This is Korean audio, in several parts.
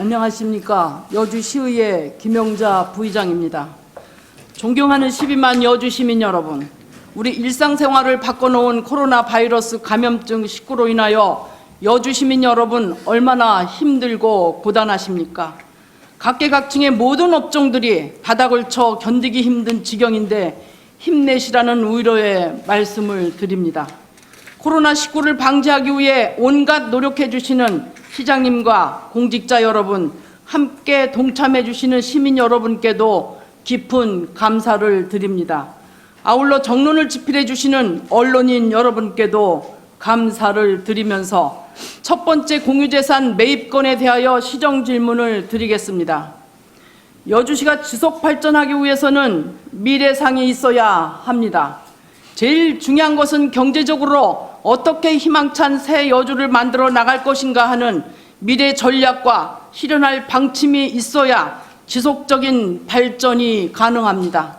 안녕하십니까. 여주시의회 김영자 부의장입니다. 존경하는 12만 여주 시민 여러분, 우리 일상생활을 바꿔놓은 코로나 바이러스 감염증 19로 인하여 여주 시민 여러분 얼마나 힘들고 고단하십니까? 각계각층의 모든 업종들이 바닥을 쳐 견디기 힘든 지경인데 힘내시라는 위로의 말씀을 드립니다. 코로나19를 방지하기 위해 온갖 노력해 주시는 시장님과 공직자 여러분, 함께 동참해 주시는 시민 여러분께도 깊은 감사를 드립니다. 아울러 정론을 집필해 주시는 언론인 여러분께도 감사를 드리면서 첫 번째 공유재산 매입건에 대하여 시정 질문을 드리겠습니다. 여주시가 지속 발전하기 위해서는 미래상이 있어야 합니다. 제일 중요한 것은 경제적으로 어떻게 희망찬 새 여주를 만들어 나갈 것인가 하는 미래 전략과 실현할 방침이 있어야 지속적인 발전이 가능합니다.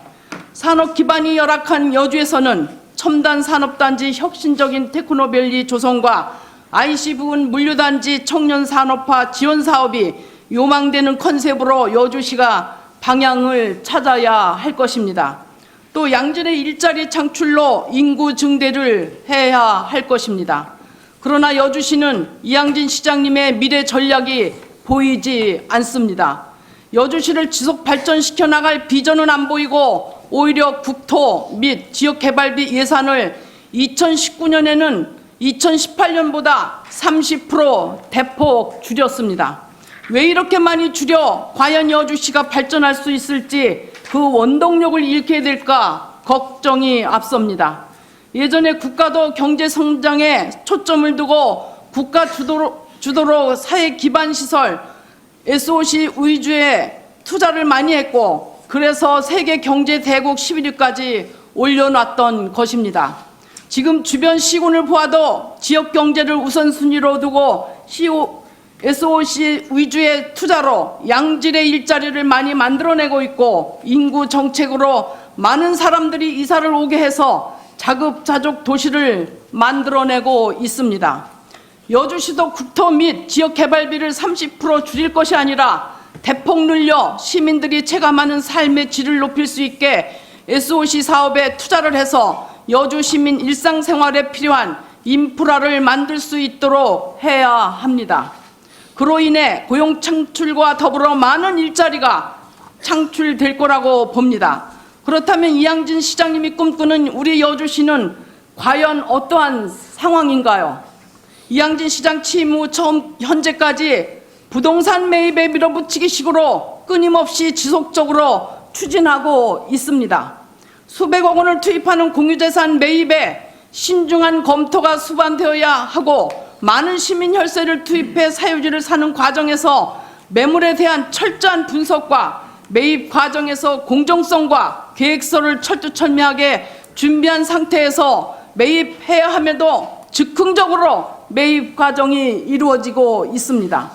산업 기반이 열악한 여주에서는 첨단 산업단지 혁신적인 테크노밸리 조성과 IC 부근 물류단지 청년 산업화 지원 사업이 요망되는 컨셉으로 여주시가 방향을 찾아야 할 것입니다. 또 양질의 일자리 창출로 인구 증대를 해야 할 것입니다. 그러나 여주시는 이양진 시장님의 미래 전략이 보이지 않습니다. 여주시를 지속 발전시켜 나갈 비전은 안 보이고 오히려 국토 및 지역개발비 예산을 2019년에는 2018년보다 30% 대폭 줄였습니다. 왜 이렇게 많이 줄여 과연 여주시가 발전할 수 있을지 그 원동력을 잃게 될까 걱정이 앞섭니다. 예전에 국가도 경제 성장에 초점을 두고 국가 주도로 사회 기반 시설 SOC 위주의 투자를 많이 했고 그래서 세계 경제 대국 11위까지 올려놨던 것입니다. 지금 주변 시군을 보아도 지역 경제를 우선순위로 두고 SOC 위주의 투자로 양질의 일자리를 많이 만들어내고 있고 인구 정책으로 많은 사람들이 이사를 오게 해서 자급자족 도시를 만들어내고 있습니다. 여주시도 국토 및 지역개발비를 30% 줄일 것이 아니라 대폭 늘려 시민들이 체감하는 삶의 질을 높일 수 있게 SOC 사업에 투자를 해서 여주 시민 일상생활에 필요한 인프라를 만들 수 있도록 해야 합니다. 그로 인해 고용 창출과 더불어 많은 일자리가 창출될 거라고 봅니다. 그렇다면 이양진 시장님이 꿈꾸는 우리 여주시는 과연 어떠한 상황인가요? 이양진 시장 취임 후 현재까지 부동산 매입에 밀어붙이기식으로 끊임없이 지속적으로 추진하고 있습니다. 수백억 원을 투입하는 공유재산 매입에 신중한 검토가 수반되어야 하고 많은 시민 혈세를 투입해 사유지를 사는 과정에서 매물에 대한 철저한 분석과 매입 과정에서 공정성과 계획서를 철두철미하게 준비한 상태에서 매입해야 함에도 즉흥적으로 매입 과정이 이루어지고 있습니다.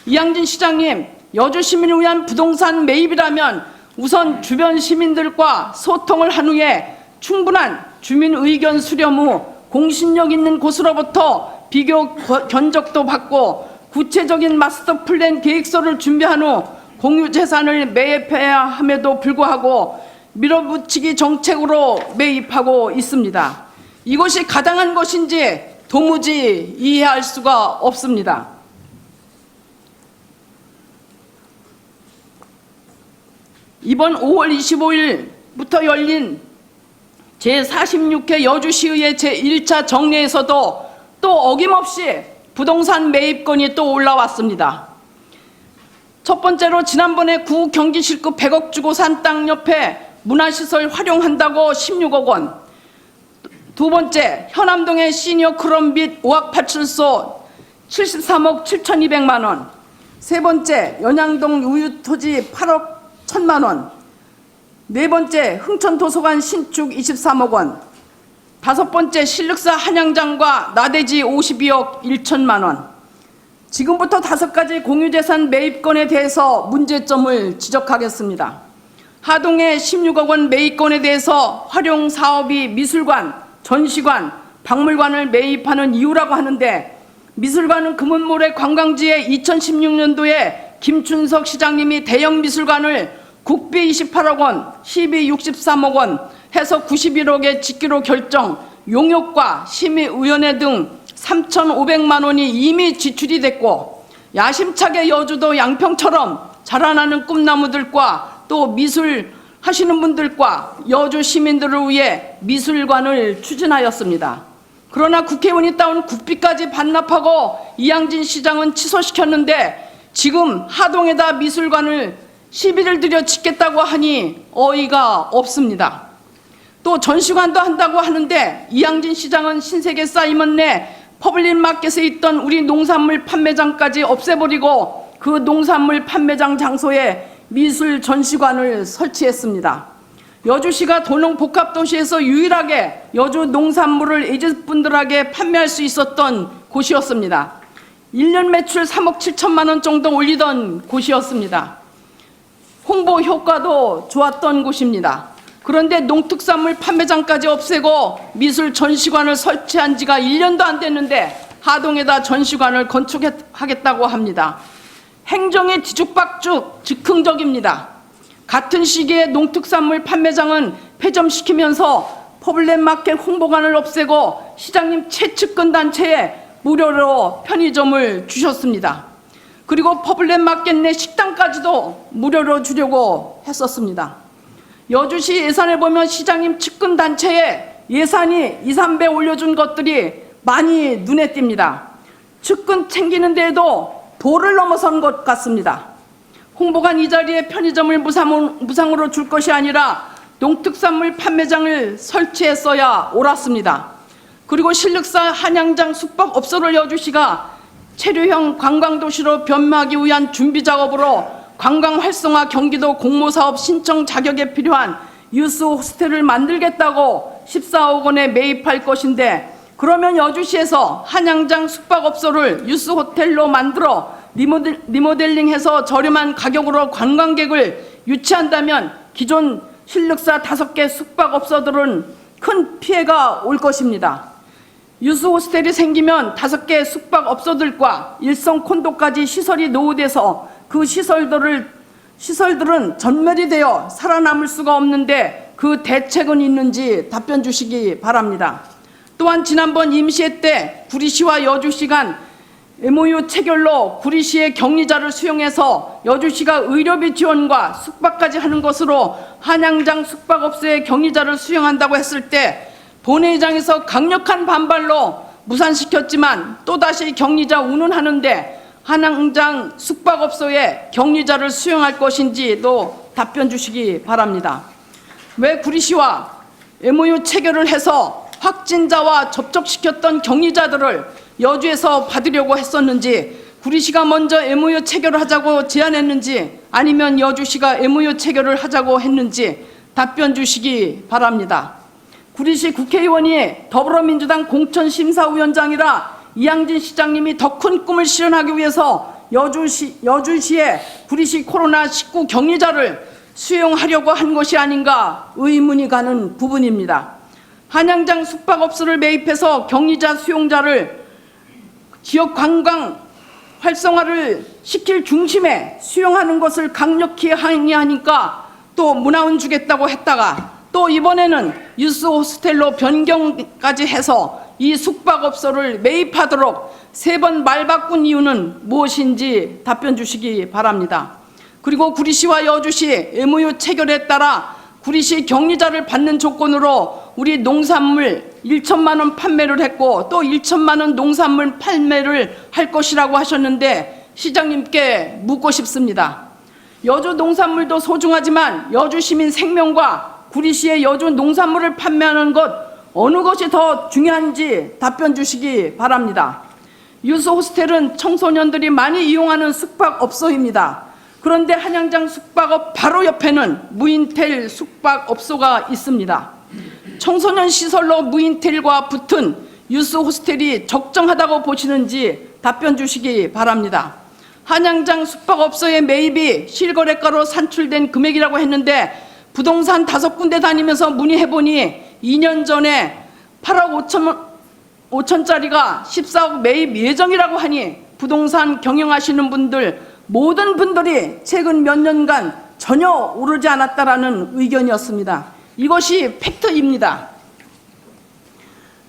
이양진 시장님, 여주 시민을 위한 부동산 매입이라면 우선 주변 시민들과 소통을 한 후에 충분한 주민 의견 수렴 후 공신력 있는 곳으로부터 비교 견적도 받고 구체적인 마스터 플랜 계획서를 준비한 후 공유재산을 매입해야 함에도 불구하고 밀어붙이기 정책으로 매입하고 있습니다. 이것이 가당한 것인지 도무지 이해할 수가 없습니다. 이번 5월 25일부터 열린 제46회 여주시의회 제1차 정례에서도 또 어김없이 부동산 매입건이 또 올라왔습니다. 첫 번째로 지난번에 구 경기실급 100억 주고 산 땅 옆에 문화시설 활용한다고 16억 원. 두 번째, 현암동의 시니어 클럽 및 오락파출소 73억 7,200만 원. 세 번째, 연양동 우유토지 8억 1,000만 원. 네 번째, 흥천도서관 신축 23억 원. 다섯 번째, 신륵사 한양장과 나대지 52억 1천만 원. 지금부터 5가지 공유재산 매입건에 대해서 문제점을 지적하겠습니다. 하동의 16억 원 매입건에 대해서 활용 사업이 미술관, 전시관, 박물관을 매입하는 이유라고 하는데 미술관은 금은모래 관광지에 2016년도에 김춘석 시장님이 대형 미술관을 국비 28억 원, 시비 63억 원 해서 91억에 짓기로 결정, 용역과 심의위원회 등 3,500만 원이 이미 지출이 됐고, 야심차게 여주도 양평처럼 자라나는 꿈나무들과 또 미술 하시는 분들과 여주 시민들을 위해 미술관을 추진하였습니다. 그러나 국회의원이 따온 국비까지 반납하고 이양진 시장은 취소시켰는데 지금 하동에다 미술관을 시비를 들여 짓겠다고 하니 어이가 없습니다. 또 전시관도 한다고 하는데 이양진 시장은 신세계 사이먼 내 퍼블릭 마켓에 있던 우리 농산물 판매장까지 없애버리고 그 농산물 판매장 장소에 미술 전시관을 설치했습니다. 여주시가 도농복합도시에서 유일하게 여주 농산물을 이집분들에게 판매할 수 있었던 곳이었습니다. 1년 매출 3억 7천만 원 정도 올리던 곳이었습니다. 홍보 효과도 좋았던 곳입니다. 그런데 농특산물 판매장까지 없애고 미술 전시관을 설치한 지가 1년도 안 됐는데 하동에다 전시관을 건축하겠다고 합니다. 행정의 뒤죽박죽 즉흥적입니다. 같은 시기에 농특산물 판매장은 폐점시키면서 퍼블렛마켓 홍보관을 없애고 시장님 최측근 단체에 무료로 편의점을 주셨습니다. 그리고 퍼블렛마켓 내 식당까지도 무료로 주려고 했었습니다. 여주시 예산을 보면 시장님 측근 단체에 예산이 2, 3배 올려준 것들이 많이 눈에 띕니다. 측근 챙기는 데에도 도를 넘어선 것 같습니다. 홍보관 이 자리에 편의점을 무상으로 줄 것이 아니라 농특산물 판매장을 설치했어야 옳았습니다. 그리고 신륵사 한양장 숙박업소를 여주시가 체류형 관광도시로 변모하기 위한 준비 작업으로 관광 활성화 경기도 공모사업 신청 자격에 필요한 유스 호스텔을 만들겠다고 14억 원에 매입할 것인데, 그러면 여주시에서 한양장 숙박업소를 유스 호텔로 만들어 리모델링해서 저렴한 가격으로 관광객을 유치한다면 기존 신륵사 5개 숙박업소들은 큰 피해가 올 것입니다. 유스 호스텔이 생기면 5개 숙박업소들과 일성 콘도까지 시설이 노후돼서 그 시설들은 전멸이 되어 살아남을 수가 없는데 그 대책은 있는지 답변 주시기 바랍니다. 또한 지난번 임시회 때 구리시와 여주시 간 MOU 체결로 구리시의 격리자를 수용해서 여주시가 의료비 지원과 숙박까지 하는 것으로 한양장 숙박업소의 격리자를 수용한다고 했을 때 본회의장에서 강력한 반발로 무산시켰지만 또다시 격리자 운운하는데 한양장 숙박업소에 격리자를 수용할 것인지도 답변 주시기 바랍니다. 왜 구리시와 MOU 체결을 해서 확진자와 접촉시켰던 격리자들을 여주에서 받으려고 했었는지, 구리시가 먼저 MOU 체결을 하자고 제안했는지 아니면 여주시가 MOU 체결을 하자고 했는지 답변 주시기 바랍니다. 구리시 국회의원이 더불어민주당 공천심사위원장이라 이양진 시장님이 더 큰 꿈을 실현하기 위해서 여주시에 구리시 코로나19 격리자를 수용하려고 한 것이 아닌가 의문이 가는 부분입니다. 한양장 숙박업소를 매입해서 격리자 수용자를 지역 관광 활성화를 시킬 중심에 수용하는 것을 강력히 항의하니까 또 문화원 주겠다고 했다가 또 이번에는 유스 호스텔로 변경까지 해서 이 숙박업소를 매입하도록 3번 말 바꾼 이유는 무엇인지 답변 주시기 바랍니다. 그리고 구리시와 여주시 MOU 체결에 따라 구리시 격리자를 받는 조건으로 우리 농산물 1천만 원 판매를 했고 또 1천만 원 농산물 판매를 할 것이라고 하셨는데 시장님께 묻고 싶습니다. 여주 농산물도 소중하지만 여주 시민 생명과 구리시의 여주 농산물을 판매하는 것 어느 것이 더 중요한지 답변 주시기 바랍니다. 유스 호스텔은 청소년들이 많이 이용하는 숙박업소입니다. 그런데 한양장 숙박업 바로 옆에는 무인텔 숙박업소가 있습니다. 청소년 시설로 무인텔과 붙은 유스 호스텔이 적정하다고 보시는지 답변 주시기 바랍니다. 한양장 숙박업소의 매입이 실거래가로 산출된 금액이라고 했는데 부동산 5군데 다니면서 문의해보니 2년 전에 8억 5천짜리가 14억 매입 예정이라고 하니 부동산 경영하시는 분들 모든 분들이 최근 몇 년간 전혀 오르지 않았다라는 의견이었습니다. 이것이 팩트입니다.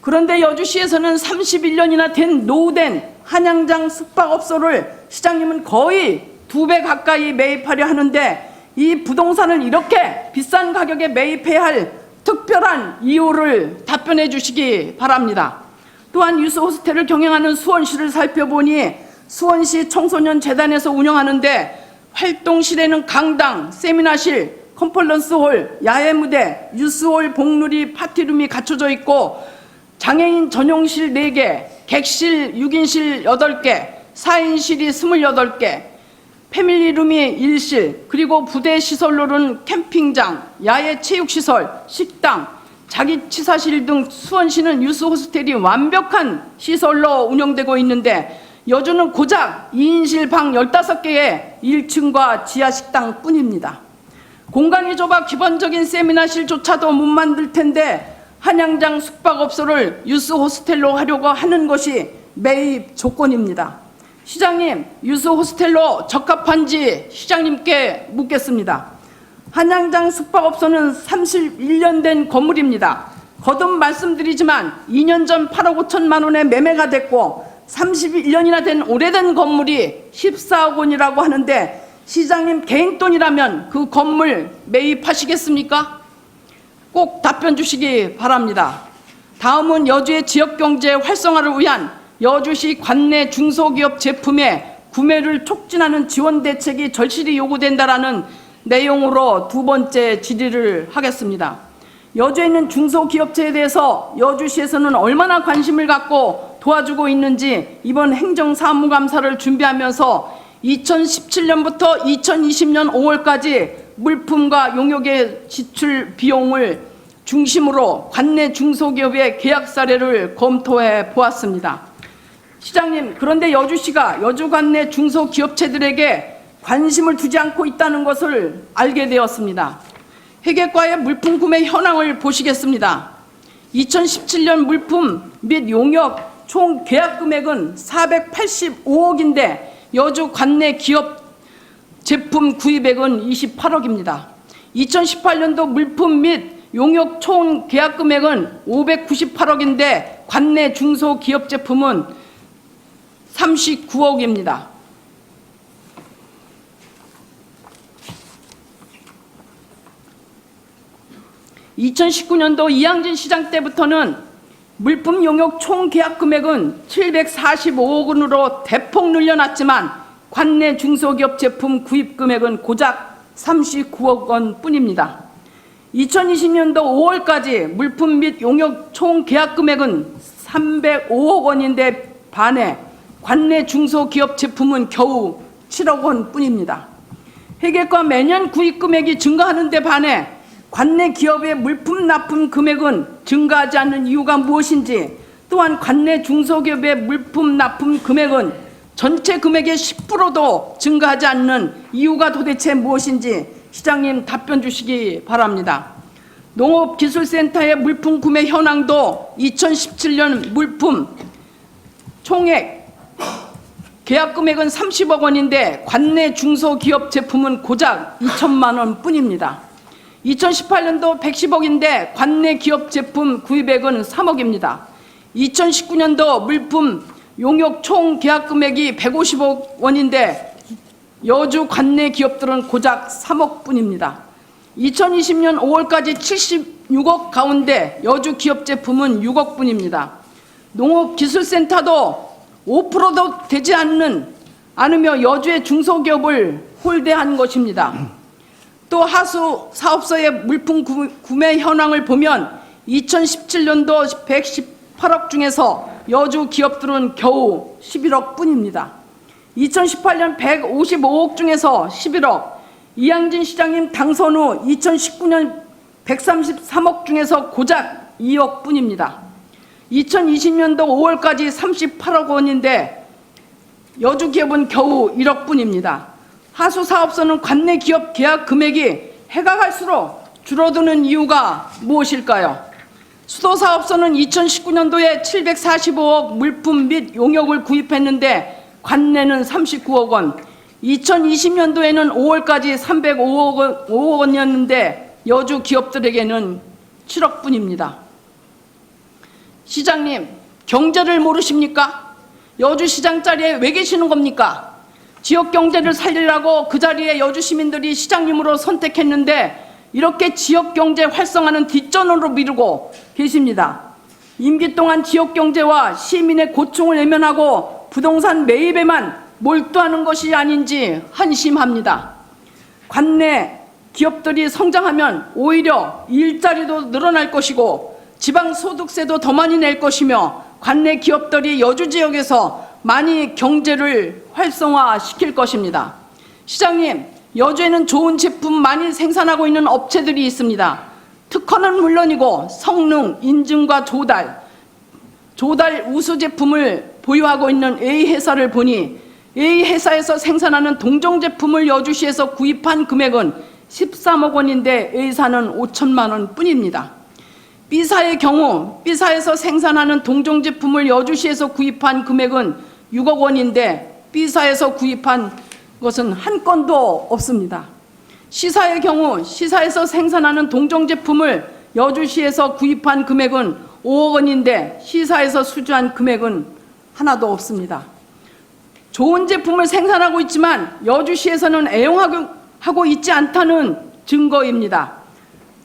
그런데 여주시에서는 31년이나 된 노후된 한양장 숙박업소를 시장님은 거의 2배 가까이 매입하려 하는데, 이 부동산을 이렇게 비싼 가격에 매입해야 할 특별한 이유를 답변해 주시기 바랍니다. 또한 유스 호스텔을 경영하는 수원시를 살펴보니 수원시 청소년재단에서 운영하는데 활동실에는 강당, 세미나실, 컨퍼런스홀, 야외무대, 유스홀, 복누리, 파티룸이 갖춰져 있고 장애인 전용실 4개, 객실 6인실 8개, 4인실이 28개, 패밀리룸이 1실, 그리고 부대 시설로는 캠핑장, 야외 체육시설, 식당, 자기치사실 등 수원시는 유스 호스텔이 완벽한 시설로 운영되고 있는데, 여주는 고작 2인실 방 15개의 1층과 지하식당 뿐입니다. 공간이 좁아 기본적인 세미나실조차도 못 만들 텐데 한양장 숙박업소를 유스 호스텔로 하려고 하는 것이 매입 조건입니다. 시장님, 유스 호스텔로 적합한지 시장님께 묻겠습니다. 한양장 숙박업소는 31년 된 건물입니다. 거듭 말씀드리지만 2년 전 8억 5천만 원에 매매가 됐고 31년이나 된 오래된 건물이 14억 원이라고 하는데, 시장님 개인 돈이라면 그 건물 매입하시겠습니까? 꼭 답변 주시기 바랍니다. 다음은 여주의 지역경제 활성화를 위한 여주시 관내 중소기업 제품의 구매를 촉진하는 지원 대책이 절실히 요구된다라는 내용으로 2번째 질의를 하겠습니다. 여주에 있는 중소기업체에 대해서 여주시에서는 얼마나 관심을 갖고 도와주고 있는지 이번 행정사무감사를 준비하면서 2017년부터 2020년 5월까지 물품과 용역의 지출 비용을 중심으로 관내 중소기업의 계약 사례를 검토해 보았습니다. 시장님, 그런데 여주시가 여주 관내 중소기업체들에게 관심을 두지 않고 있다는 것을 알게 되었습니다. 회계과의 물품 구매 현황을 보시겠습니다. 2017년 물품 및 용역 총 계약 금액은 485억인데 여주 관내 기업 제품 구입액은 28억입니다. 2018년도 물품 및 용역 총 계약 금액은 598억인데 관내 중소기업 제품은 39억입니다. (2019년도) 이양진 시장 때부터는 물품 용역 총 계약 금액은 745억 원으로 대폭 늘려났지만 관내 중소기업 제품 구입 금액은 고작 39억 원 뿐입니다. 2020년도 5월까지 물품 및 용역 총 계약 금액은 305억 원인데 반해 관내 중소기업 제품은 겨우 7억 원 뿐입니다. 회계과 매년 구입 금액이 증가하는 데 반해 관내 기업의 물품 납품 금액은 증가하지 않는 이유가 무엇인지, 또한 관내 중소기업의 물품 납품 금액은 전체 금액의 10%도 증가하지 않는 이유가 도대체 무엇인지 시장님 답변 주시기 바랍니다. 농업기술센터의 물품 구매 현황도 2017년 물품 총액 계약 금액은 30억 원인데 관내 중소기업 제품은 고작 2천만 원 뿐입니다. 2018년도 110억인데 관내 기업 제품 구입액은 3억입니다. 2019년도 물품 용역 총 계약 금액이 150억 원인데 여주 관내 기업들은 고작 3억 뿐입니다. 2020년 5월까지 76억 가운데 여주 기업 제품은 6억 뿐입니다. 농업기술센터도 5%도 되지 않으며 여주의 중소기업을 홀대한 것입니다. 또 하수 사업소의 물품 구매 현황을 보면 2017년도 118억 중에서 여주 기업들은 겨우 11억 뿐입니다. 2018년 155억 중에서 11억, 이양진 시장님 당선 후 2019년 133억 중에서 고작 2억 뿐입니다. 2020년도 5월까지 38억 원인데 여주 기업은 겨우 1억 뿐입니다. 하수사업소는 관내 기업 계약 금액이 해가 갈수록 줄어드는 이유가 무엇일까요? 수도사업소는 2019년도에 745억 물품 및 용역을 구입했는데 관내는 39억 원, 2020년도에는 5월까지 305억 원이었는데 여주 기업들에게는 7억 뿐입니다. 시장님, 경제를 모르십니까? 여주시장 자리에 왜 계시는 겁니까? 지역 경제를 살리려고 그 자리에 여주 시민들이 시장님으로 선택했는데 이렇게 지역 경제 활성화는 뒷전으로 미루고 계십니다. 임기 동안 지역 경제와 시민의 고충을 외면하고 부동산 매입에만 몰두하는 것이 아닌지 한심합니다. 관내 기업들이 성장하면 오히려 일자리도 늘어날 것이고 지방 소득세도 더 많이 낼 것이며 관내 기업들이 여주 지역에서 많이 경제를 활성화시킬 것입니다. 시장님, 여주에는 좋은 제품 많이 생산하고 있는 업체들이 있습니다. 특허는 물론이고 성능, 인증과 조달 우수 제품을 보유하고 있는 A회사를 보니 A회사에서 생산하는 동종 제품을 여주시에서 구입한 금액은 13억 원인데 A사는 5천만 원 뿐입니다. B사의 경우 B사에서 생산하는 동종 제품을 여주시에서 구입한 금액은 6억 원인데 B사에서 구입한 것은 한 건도 없습니다. C사의 경우 C사에서 생산하는 동종 제품을 여주시에서 구입한 금액은 5억 원인데 C사에서 수주한 금액은 하나도 없습니다. 좋은 제품을 생산하고 있지만 여주시에서는 애용하고 있지 않다는 증거입니다.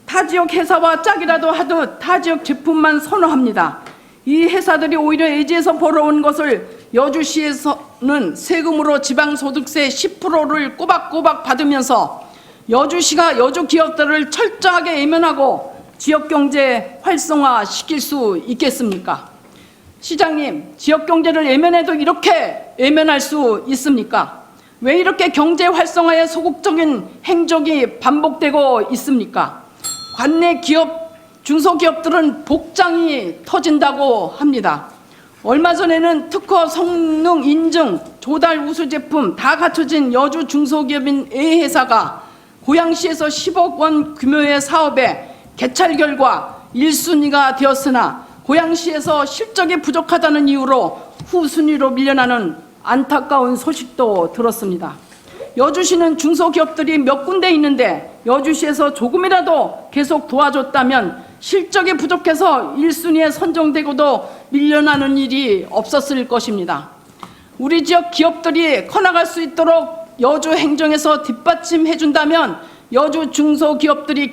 타 지역 회사와 짝이라도 하듯 타 지역 제품만 선호합니다. 이 회사들이 오히려 예지에서 벌어온 것을 여주시에서는 세금으로 지방소득세 10%를 꼬박꼬박 받으면서 여주시가 여주 기업들을 철저하게 외면하고 지역경제 활성화시킬 수 있겠습니까? 시장님, 지역경제를 외면해도 이렇게 외면할 수 있습니까? 왜 이렇게 경제 활성화에 소극적인 행적이 반복되고 있습니까? 관내 기업, 중소기업들은 복장이 터진다고 합니다. 얼마 전에는 특허, 성능 인증, 조달 우수 제품 다 갖춰진 여주 중소기업인 A회사가 고양시에서 10억 원 규모의 사업에 개찰 결과 1순위가 되었으나 고양시에서 실적이 부족하다는 이유로 후순위로 밀려나는 안타까운 소식도 들었습니다. 여주시는 중소기업들이 몇 군데 있는데 여주시에서 조금이라도 계속 도와줬다면 실적이 부족해서 1순위에 선정되고도 밀려나는 일이 없었을 것입니다. 우리 지역 기업들이 커나갈 수 있도록 여주 행정에서 뒷받침해준다면 여주 중소기업들이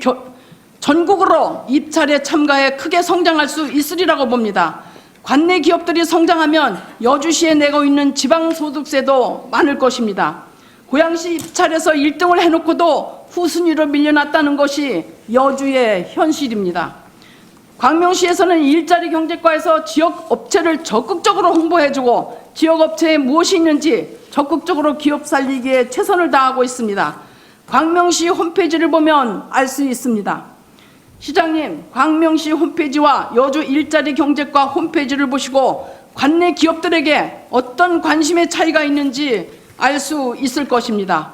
전국으로 입찰에 참가해 크게 성장할 수 있으리라고 봅니다. 관내 기업들이 성장하면 여주시에 내고 있는 지방소득세도 많을 것입니다. 고양시 입찰에서 1등을 해놓고도 후순위로 밀려났다는 것이 여주의 현실입니다. 광명시에서는 일자리 경제과에서 지역 업체를 적극적으로 홍보해주고 지역 업체에 무엇이 있는지 적극적으로 기업 살리기에 최선을 다하고 있습니다. 광명시 홈페이지를 보면 알 수 있습니다. 시장님, 광명시 홈페이지와 여주 일자리 경제과 홈페이지를 보시고 관내 기업들에게 어떤 관심의 차이가 있는지 알 수 있을 것입니다.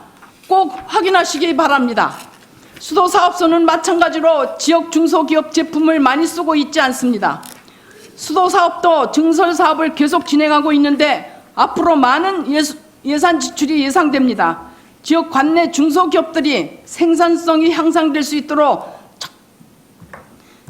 꼭 확인하시기 바랍니다. 수도사업소는 마찬가지로 지역 중소기업 제품을 많이 쓰고 있지 않습니다. 수도사업도 증설사업을 계속 진행하고 있는데 앞으로 많은 예산 지출이 예상됩니다. 지역 관내 중소기업들이 생산성이 향상될 수 있도록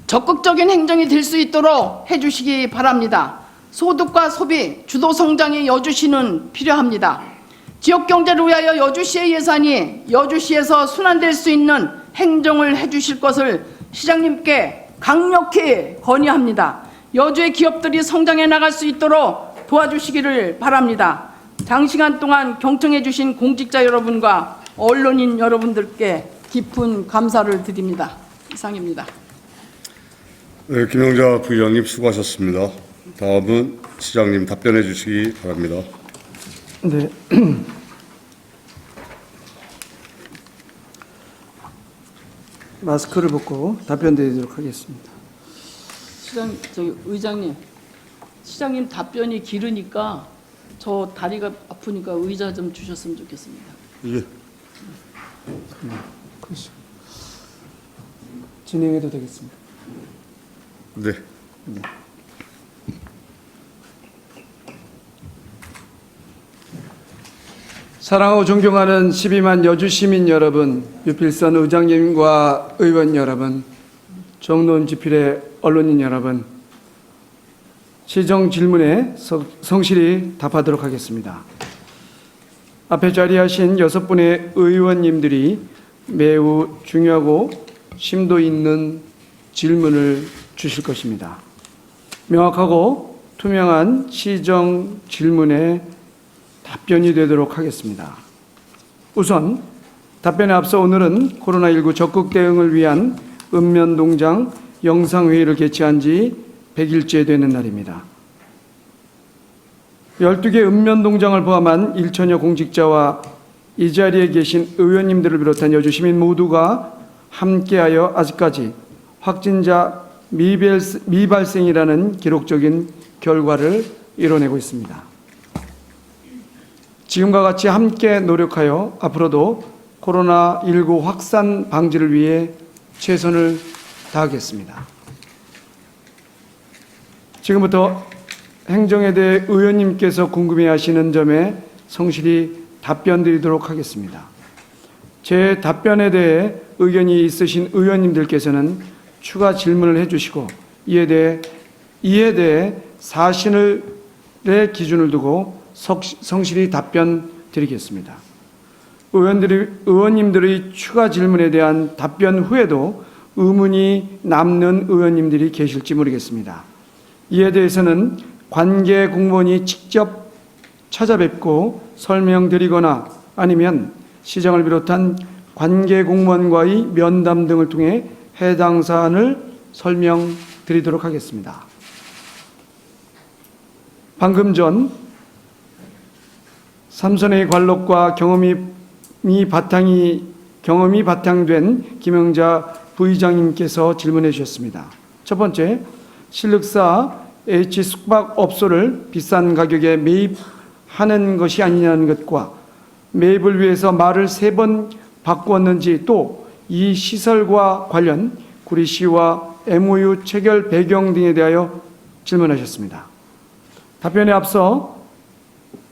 적극적인 행정이 될 수 있도록 해주시기 바랍니다. 소득과 소비, 주도 성장의 여주시는 필요합니다. 지역 경제를 위하여 여주시의 예산이 여주시에서 순환될 수 있는 행정을 해주실 것을 시장님께 강력히 건의합니다. 여주의 기업들이 성장해 나갈 수 있도록 도와주시기를 바랍니다. 장시간 동안 경청해 주신 공직자 여러분과 언론인 여러분들께 깊은 감사를 드립니다. 이상입니다. 네, 김영자 부의장님 수고하셨습니다. 다음은 시장님 답변해 주시기 바랍니다. 네. 마스크를 벗고 답변 드리도록 하겠습니다. 의장님, 시장님 답변이 길으니까 저 다리가 아프니까 의자 좀 주셨으면 좋겠습니다. 예. 그렇죠. 진행해도 되겠습니다. 네. 사랑하고 존경하는 12만 여주 시민 여러분, 유필선 의장님과 의원 여러분, 정론 지필의 언론인 여러분, 시정 질문에 성실히 답하도록 하겠습니다. 앞에 자리하신 6분의 의원님들이 매우 중요하고 심도 있는 질문을 주실 것입니다. 명확하고 투명한 시정 질문에 답변이 되도록 하겠습니다. 우선 답변에 앞서 오늘은 코로나19 적극 대응을 위한 읍면동장 영상회의를 개최한 지 100일째 되는 날입니다. 12개 읍면동장을 포함한 1천여 공직자와 이 자리에 계신 의원님들을 비롯한 여주 시민 모두가 함께하여 아직까지 확진자 미발생이라는 기록적인 결과를 이뤄내고 있습니다. 지금과 같이 함께 노력하여 앞으로도 코로나19 확산 방지를 위해 최선을 다하겠습니다. 지금부터 행정에 대해 의원님께서 궁금해하시는 점에 성실히 답변드리도록 하겠습니다. 제 답변에 대해 의견이 있으신 의원님들께서는 추가 질문을 해주시고 이에 대해 사실의 기준을 두고 성실히 답변 드리겠습니다. 의원님들의 추가 질문에 대한 답변 후에도 의문이 남는 의원님들이 계실지 모르겠습니다. 이에 대해서는 관계 공무원이 직접 찾아뵙고 설명드리거나 아니면 시장을 비롯한 관계 공무원과의 면담 등을 통해 해당 사안을 설명드리도록 하겠습니다. 방금 전 삼선의 관록과 경험이 바탕된 김영자 부의장님께서 질문해 주셨습니다. 첫 번째, 신륵사 H숙박업소를 비싼 가격에 매입하는 것이 아니냐는 것과 매입을 위해서 말을 3번 바꾸었는지 또 이 시설과 관련 구리시와 MOU 체결 배경 등에 대하여 질문하셨습니다. 답변에 앞서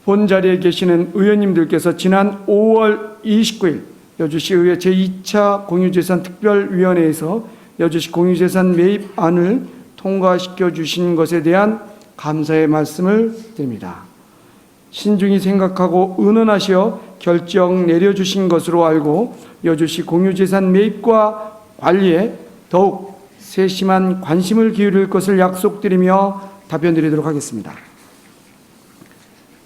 본 자리에 계시는 의원님들께서 지난 5월 29일 여주시의회 제2차 공유재산 특별위원회에서 여주시 공유재산 매입안을 통과시켜 주신 것에 대한 감사의 말씀을 드립니다. 신중히 생각하고 의논하시어 결정 내려주신 것으로 알고 여주시 공유재산 매입과 관리에 더욱 세심한 관심을 기울일 것을 약속드리며 답변드리도록 하겠습니다.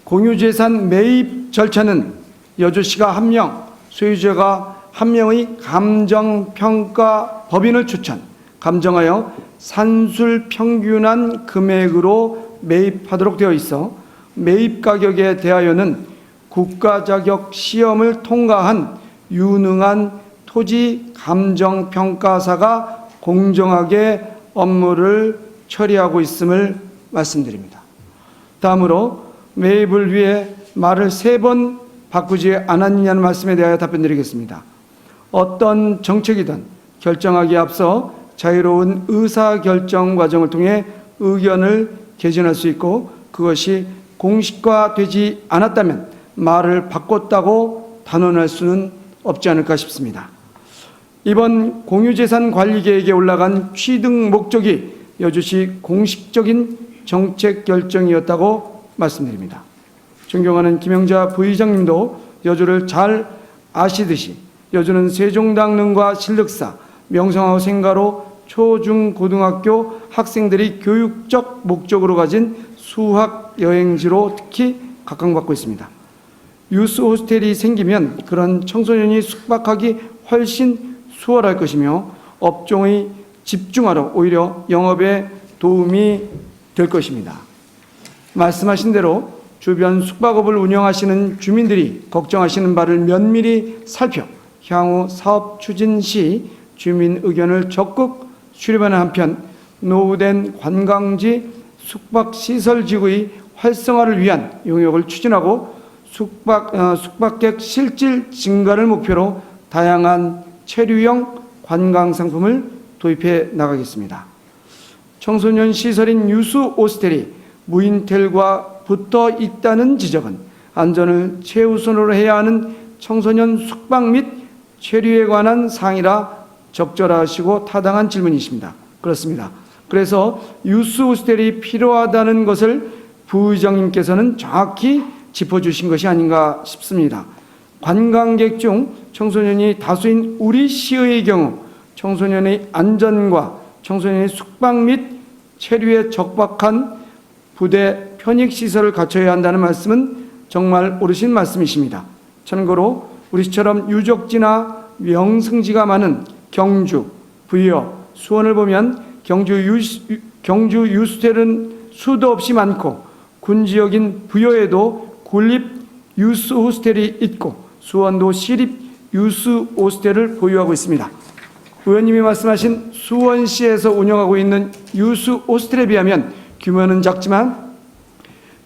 공유재산 매입 절차는 여주시가 1명, 소유자가 1명의 감정평가 법인을 추천, 감정하여 산술평균한 금액으로 매입하도록 되어 있어 매입 가격에 대하여는 국가자격 시험을 통과한 유능한 토지 감정평가사가 공정하게 업무를 처리하고 있음을 말씀드립니다. 다음으로 매입을 위해 말을 3번 바꾸지 않았느냐는 말씀에 대하여 답변드리겠습니다. 어떤 정책이든 결정하기에 앞서 자유로운 의사결정 과정을 통해 의견을 개진할 수 있고 그것이 공식화되지 않았다면 말을 바꿨다고 단언할 수는 없지 않을까 싶습니다. 이번 공유재산 관리계획에 올라간 취득 목적이 여주시 공식적인 정책 결정이었다고 말씀드립니다. 존경하는 김영자 부의장님도 여주를 잘 아시듯이 여주는 세종당릉과 신륵사, 명성하고 생가로 초중고등학교 학생들이 교육적 목적으로 가진 수학 여행지로 특히 각광받고 있습니다. 유스 호스텔이 생기면 그런 청소년이 숙박하기 훨씬 수월할 것이며 업종의 집중화로 오히려 영업에 도움이 될 것입니다. 말씀하신 대로 주변 숙박업을 운영하시는 주민들이 걱정하시는 바를 면밀히 살펴 향후 사업 추진 시 주민 의견을 적극 수렴하는 한편 노후된 관광지 숙박시설지구의 활성화를 위한 용역을 추진하고 숙박객 실질 증가를 목표로 다양한 체류형 관광 상품을 도입해 나가겠습니다. 청소년 시설인 유스 호스텔이 무인텔과 붙어 있다는 지적은 안전을 최우선으로 해야 하는 청소년 숙박 및 체류에 관한 사항이라 적절하시고 타당한 질문이십니다. 그렇습니다. 그래서 유스 호스텔이 필요하다는 것을 부의장님께서는 정확히 짚어주신 것이 아닌가 싶습니다. 관광객 중 청소년이 다수인 우리 시의 경우 청소년의 안전과 청소년의 숙박 및 체류에 적박한 부대 편익시설을 갖춰야 한다는 말씀은 정말 옳으신 말씀이십니다. 참고로 우리처럼 유적지나 명승지가 많은 경주, 부여, 수원을 보면 경주 유스텔은 수도 없이 많고 군지역인 부여에도 군립 유스 호스텔이 있고 수원도 시립 유스 호스텔을 보유하고 있습니다. 의원님이 말씀하신 수원시에서 운영하고 있는 유스 호스텔에 비하면 규모는 작지만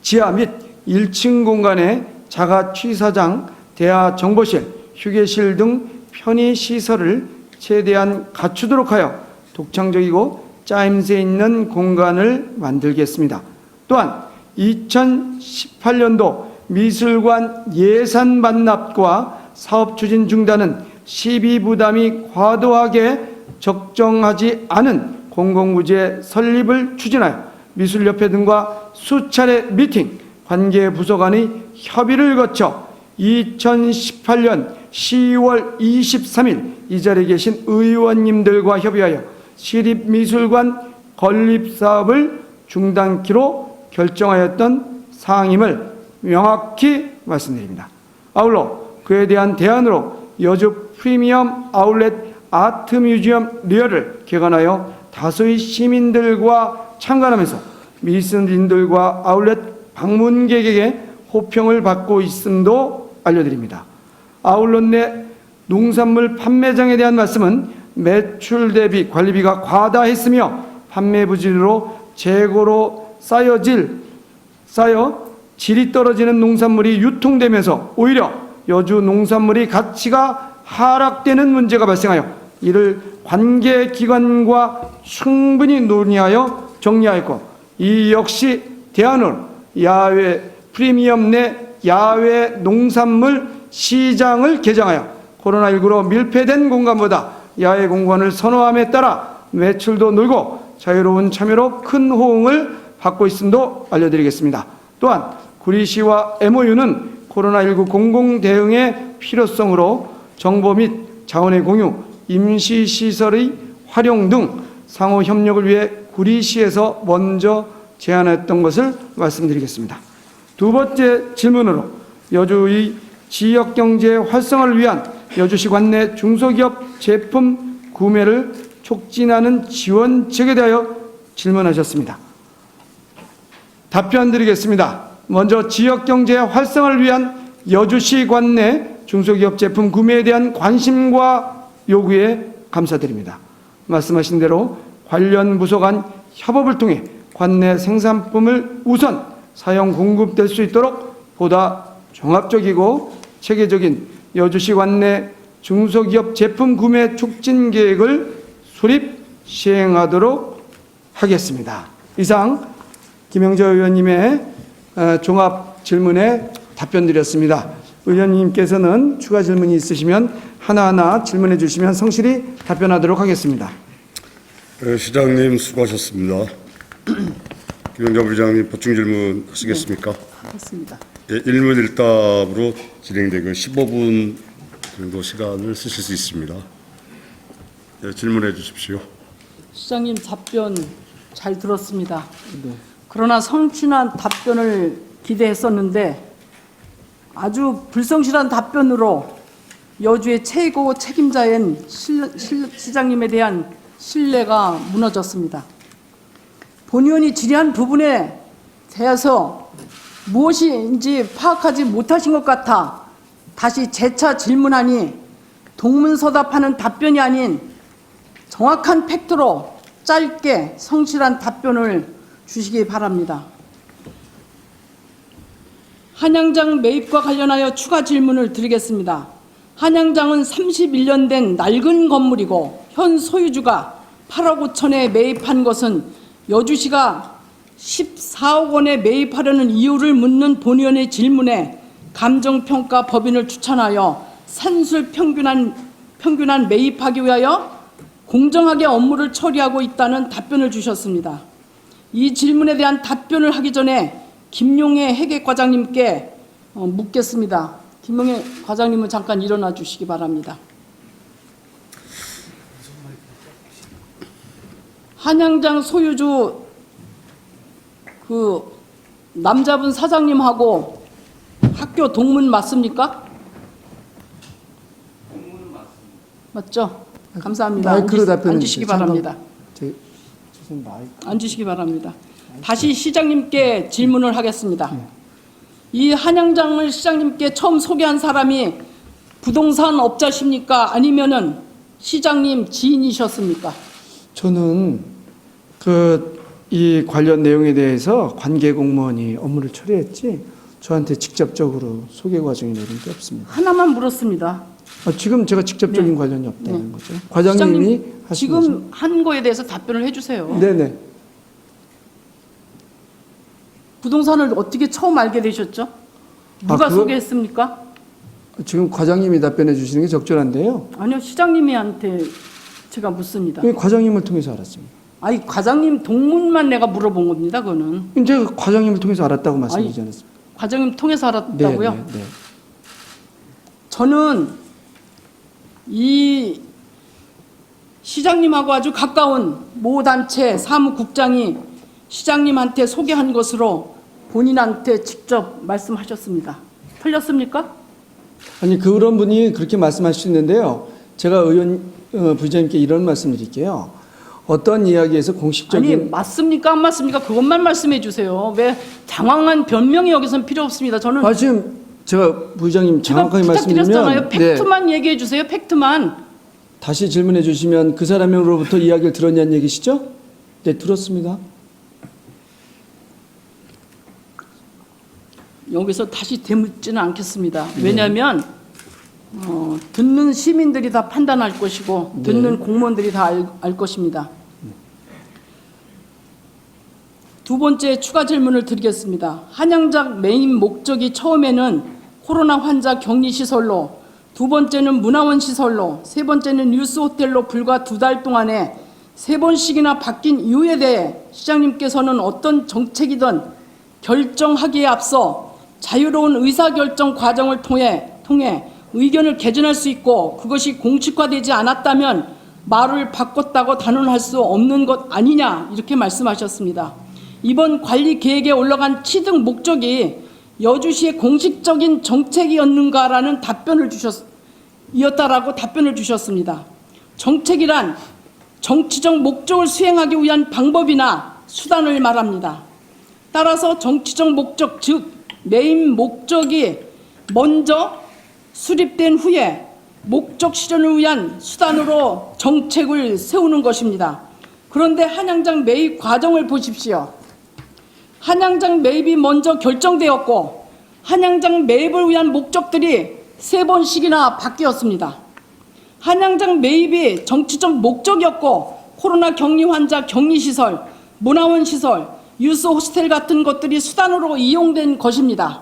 지하 및 1층 공간에 자가 취사장, 대하 정보실, 휴게실 등 편의시설을 최대한 갖추도록 하여 독창적이고 짜임새 있는 공간을 만들겠습니다. 또한 2018년도 미술관 예산 반납과 사업 추진 중단은 시비 부담이 과도하게 적정하지 않은 공공부지의 설립을 추진하여 미술협회 등과 수차례 미팅, 관계 부서 간의 협의를 거쳐 2018년 10월 23일 이 자리에 계신 의원님들과 협의하여 시립미술관 건립사업을 중단키로 결정하였던 사항임을 명확히 말씀드립니다. 아울러 그에 대한 대안으로 여주 프리미엄 아울렛 아트 뮤지엄 리얼을 개관하여 다수의 시민들과 참관하면서 미술인들과 아울렛 방문객에게 호평을 받고 있음도 알려드립니다. 아울렛 내 농산물 판매장에 대한 말씀은 매출 대비 관리비가 과다했으며 판매 부진으로 재고로 쌓여 질이 떨어지는 농산물이 유통되면서 오히려 여주 농산물이 가치가 하락되는 문제가 발생하여 이를 관계기관과 충분히 논의하여 정리하였고 이 역시 대안으로 야외 프리미엄 내 야외 농산물 시장을 개장하여 코로나19로 밀폐된 공간보다 야외 공간을 선호함에 따라 매출도 늘고 자유로운 참여로 큰 호응을 받고 있음도 알려드리겠습니다. 또한 구리시와 MOU는 코로나19 공공대응의 필요성으로 정보 및 자원의 공유, 임시시설의 활용 등 상호 협력을 위해 구리시에서 먼저 제안했던 것을 말씀드리겠습니다. 두 번째 질문으로 여주의 지역경제 활성화를 위한 여주시 관내 중소기업 제품 구매를 촉진하는 지원책에 대하여 질문하셨습니다. 답변 드리겠습니다. 먼저 지역경제 활성화를 위한 여주시 관내 중소기업 제품 구매에 대한 관심과 요구에 감사드립니다. 말씀하신 대로 관련 부서 간 협업을 통해 관내 생산품을 우선 사용 공급될 수 있도록 보다 종합적이고 체계적인 여주시 관내 중소기업 제품 구매 촉진 계획을 수립 시행하도록 하겠습니다. 이상 김영재 의원님의 종합 질문에 답변드렸습니다. 의원님께서는 추가 질문이 있으시면 하나하나 질문해 주시면 성실히 답변하도록 하겠습니다. 시장님 수고하셨습니다. 김영자 부의장님 보충 질문 하시겠습니까? 하겠습니다. 예, 일문일답으로 진행되고 15분 정도 시간을 쓰실 수 있습니다. 예, 질문해 주십시오. 시장님 답변 잘 들었습니다. 그러나 성실한 답변을 기대했었는데 아주 불성실한 답변으로 여주의 최고 책임자인 시장님에 대한 신뢰가 무너졌습니다. 본 의원이 질의한 부분에 대해서 무엇인지 파악하지 못하신 것 같아 다시 재차 질문하니 동문서답하는 답변이 아닌 정확한 팩트로 짧게 성실한 답변을 주시기 바랍니다. 한양장 매입과 관련하여 추가 질문을 드리겠습니다. 한양장은 31년 된 낡은 건물이고 현 소유주가 8억 5천에 매입한 것은 여주시가 14억 원에 매입하려는 이유를 묻는 본 의원의 질문에 감정평가 법인을 추천하여 산술 평균한 매입하기 위하여 공정하게 업무를 처리하고 있다는 답변을 주셨습니다. 이 질문에 대한 답변을 하기 전에 김용혜 회계과장님께 묻겠습니다. 김용혜 과장님은 잠깐 일어나 주시기 바랍니다. 한양장 소유주 그 남자분 사장님하고 학교 동문 맞습니까? 동문은 맞습니다. 맞죠? 감사합니다. 마이크로 답변해 앉으시기 주세요. 바랍니다. 앉으시기 바랍니다. 다시 시장님께 질문을 하겠습니다. 이 한양장을 시장님께 처음 소개한 사람이 부동산 업자십니까? 아니면은 시장님 지인이셨습니까? 저는 이 관련 내용에 대해서 관계 공무원이 업무를 처리했지 저한테 직접적으로 소개 과정이 내린 게 없습니다. 하나만 물었습니다. 지금 제가 직접적인 네. 관련이 없다는 네. 거죠. 과장님이 시장님, 하신 지금 거죠. 한 거에 대해서 답변을 해주세요. 네네. 부동산을 어떻게 처음 알게 되셨죠? 누가 그거- 소개했습니까? 지금 과장님이 답변해 주시는 게 적절한데요. 아니요, 시장님한테 제가 묻습니다. 이 과장님을 통해서 알았습니다. 아니, 과장님 동문만 내가 물어본 겁니다. 그거는 이제 과장님을 통해서 알았다고 말씀드리지 않았습니까? 과장님 통해서 알았다고요? 네. 저는 이 시장님하고 아주 가까운 모 단체 사무국장이 시장님한테 소개한 것으로 본인한테 직접 말씀하셨습니다. 틀렸습니까? 아니 그런 분이 그렇게 말씀하실 수 있는데요. 제가 부의장님께 이런 말씀드릴게요. 어떤 이야기에서 아니, 공식적인 맞습니까? 안 맞습니까? 그것만 말씀해 주세요. 왜 장황한 변명이 여기서는 필요 없습니다. 저는 지금 제가 부의장님 제가 정확하게 부탁드렸잖아요. 말씀드리면 네, 팩트만 얘기해 주세요. 팩트만. 다시 질문해 주시면 그 사람으로부터 이야기를 들었냐는 얘기시죠? 네, 들었습니다. 여기서 다시 되묻지는 않겠습니다. 왜냐하면 듣는 시민들이 다 판단할 것이고 듣는 공무원들이 다 알 것입니다. 두 번째 추가 질문을 드리겠습니다. 한양장 메인 목적이 처음에는 코로나 환자 격리시설로, 두 번째는 문화원시설로, 세 번째는 뉴스호텔로 불과 2달 동안에 3번씩이나 바뀐 이유에 대해 시장님께서는 어떤 정책이든 결정하기에 앞서 자유로운 의사결정 과정을 통해 의견을 개진할 수 있고 그것이 공식화되지 않았다면 말을 바꿨다고 단언할 수 없는 것 아니냐 이렇게 말씀하셨습니다. 이번 관리 계획에 올라간 취득 목적이 여주시의 공식적인 정책이었는가라는 이었다라고 답변을 주셨습니다. 정책이란 정치적 목적을 수행하기 위한 방법이나 수단을 말합니다. 따라서 정치적 목적, 즉 메인 목적이 먼저 수립된 후에 목적 실현을 위한 수단으로 정책을 세우는 것입니다. 그런데 한양장 매입 과정을 보십시오. 한양장 매입이 먼저 결정되었고 한양장 매입을 위한 목적들이 3번씩이나 바뀌었습니다. 한양장 매입이 정치적 목적이었고 코로나 격리 환자 격리시설, 문화원시설, 유스 호스텔 같은 것들이 수단으로 이용된 것입니다.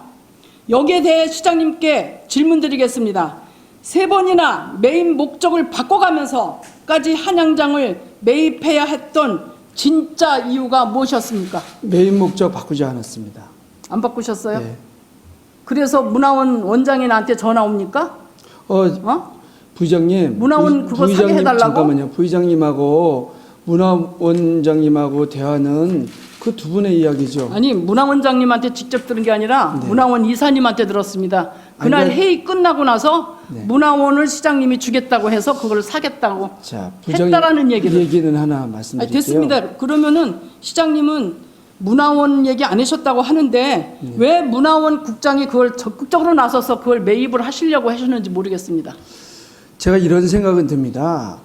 여기에 대해 시장님께 질문드리겠습니다. 3번이나 매입 목적을 바꿔가면서까지 한양장을 매입해야 했던 진짜 이유가 무엇이었습니까? 메인 목적 바꾸지 않았습니다. 안 바꾸셨어요? 네. 그래서 문화원 원장이 나한테 전화 옵니까? 부의장님, 문화원 그거 사게 해달라고? 잠깐만요. 부의장님하고 문화원장님하고 대화는 그 두 분의 이야기죠. 아니, 문화원장님한테 직접 들은 게 아니라 네. 문화원 이사님한테 들었습니다. 그날 아니, 회의 끝나고 나서 네. 문화원을 시장님이 주겠다고 해서 그걸 사겠다고 자, 했다라는 얘기를. 하나 아니, 말씀드릴게요. 됐습니다. 그러면은 시장님은 문화원 얘기 안 하셨다고 하는데 네. 왜 문화원 국장이 그걸 적극적으로 나서서 그걸 매입을 하시려고 하셨는지 모르겠습니다. 제가 이런 생각은 듭니다.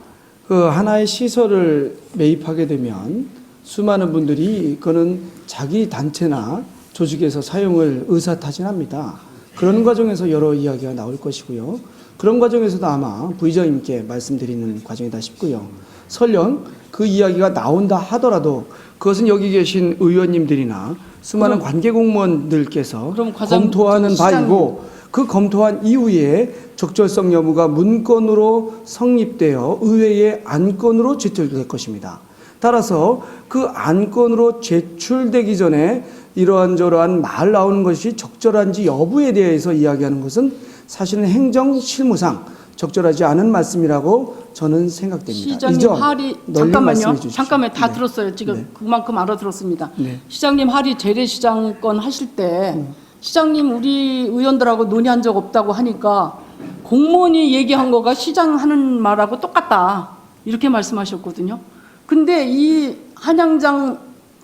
그 하나의 시설을 매입하게 되면 수많은 분들이 그거는 자기 단체나 조직에서 사용을 의사타진합니다. 그런 과정에서 여러 이야기가 나올 것이고요. 그런 과정에서도 아마 부의장님께 말씀드리는 과정이다 싶고요. 설령 그 이야기가 나온다 하더라도 그것은 여기 계신 의원님들이나 수많은 관계 공무원들께서 그럼 과장- 검토하는 시장- 바이고 그 검토한 이후에 적절성 여부가 문건으로 성립되어 의회의 안건으로 제출될 것입니다. 따라서 그 안건으로 제출되기 전에 이러한저러한 말 나오는 것이 적절한지 여부에 대해서 이야기하는 것은 사실은 행정 실무상 적절하지 않은 말씀이라고 저는 생각됩니다. 시장님 할이 잠깐만요. 잠깐만 다 네. 들었어요. 지금 네. 그만큼 알아들었습니다. 네. 시장님 할이 재래시장 건 하실 때 시장님 우리 의원들하고 논의한 적 없다고 하니까 공무원이 얘기한 거가 시장 하는 말하고 똑같다 이렇게 말씀하셨거든요. 근데 이 한양장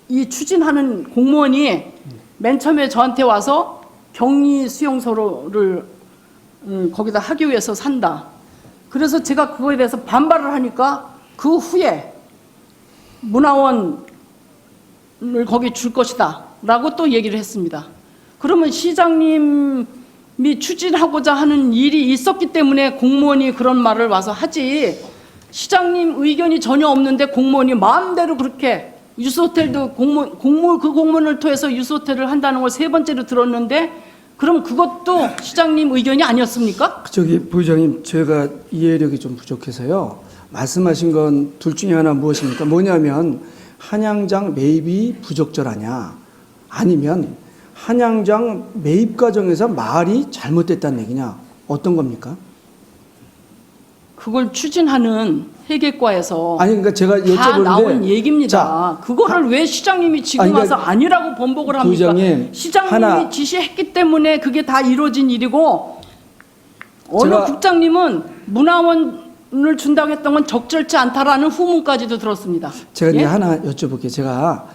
이 추진하는 공무원이 맨 처음에 저한테 와서 격리 수용소를 거기다 하기 위해서 산다. 그래서 제가 그거에 대해서 반발을 하니까 그 후에 문화원을 거기 줄 것이다 라고 또 얘기를 했습니다. 그러면 시장님이 추진하고자 하는 일이 있었기 때문에 공무원이 그런 말을 와서 하지, 시장님 의견이 전혀 없는데 공무원이 마음대로 그렇게 유스호텔도 그 공무원을 통해서 유스호텔을 한다는 걸 3번째로 들었는데, 그럼 그것도 시장님 의견이 아니었습니까? 저기 부의장님, 제가 이해력이 좀 부족해서요. 말씀하신 건 둘 중에 하나 무엇입니까? 뭐냐면 한양장 매입이 부적절하냐, 아니면 한양장 매입 과정에서 말이 잘못됐다는 얘기냐, 어떤 겁니까? 그걸 추진하는 회계과에서 아니 그러니까 제가 다 여쭤보는데, 나온 얘기입니다. 자, 그거를 왜 시장님이 지금 아니, 그러니까 와서 아니라고 번복을 합니까? 부의장님, 시장님이 하나- 지시했기 때문에 그게 다 이루어진 일이고, 어느 제가- 국장님은 문화원을 준다고 했던 건 적절치 않다라는 후문까지도 들었습니다. 제가 이제 예? 하나 여쭤볼게요. 제가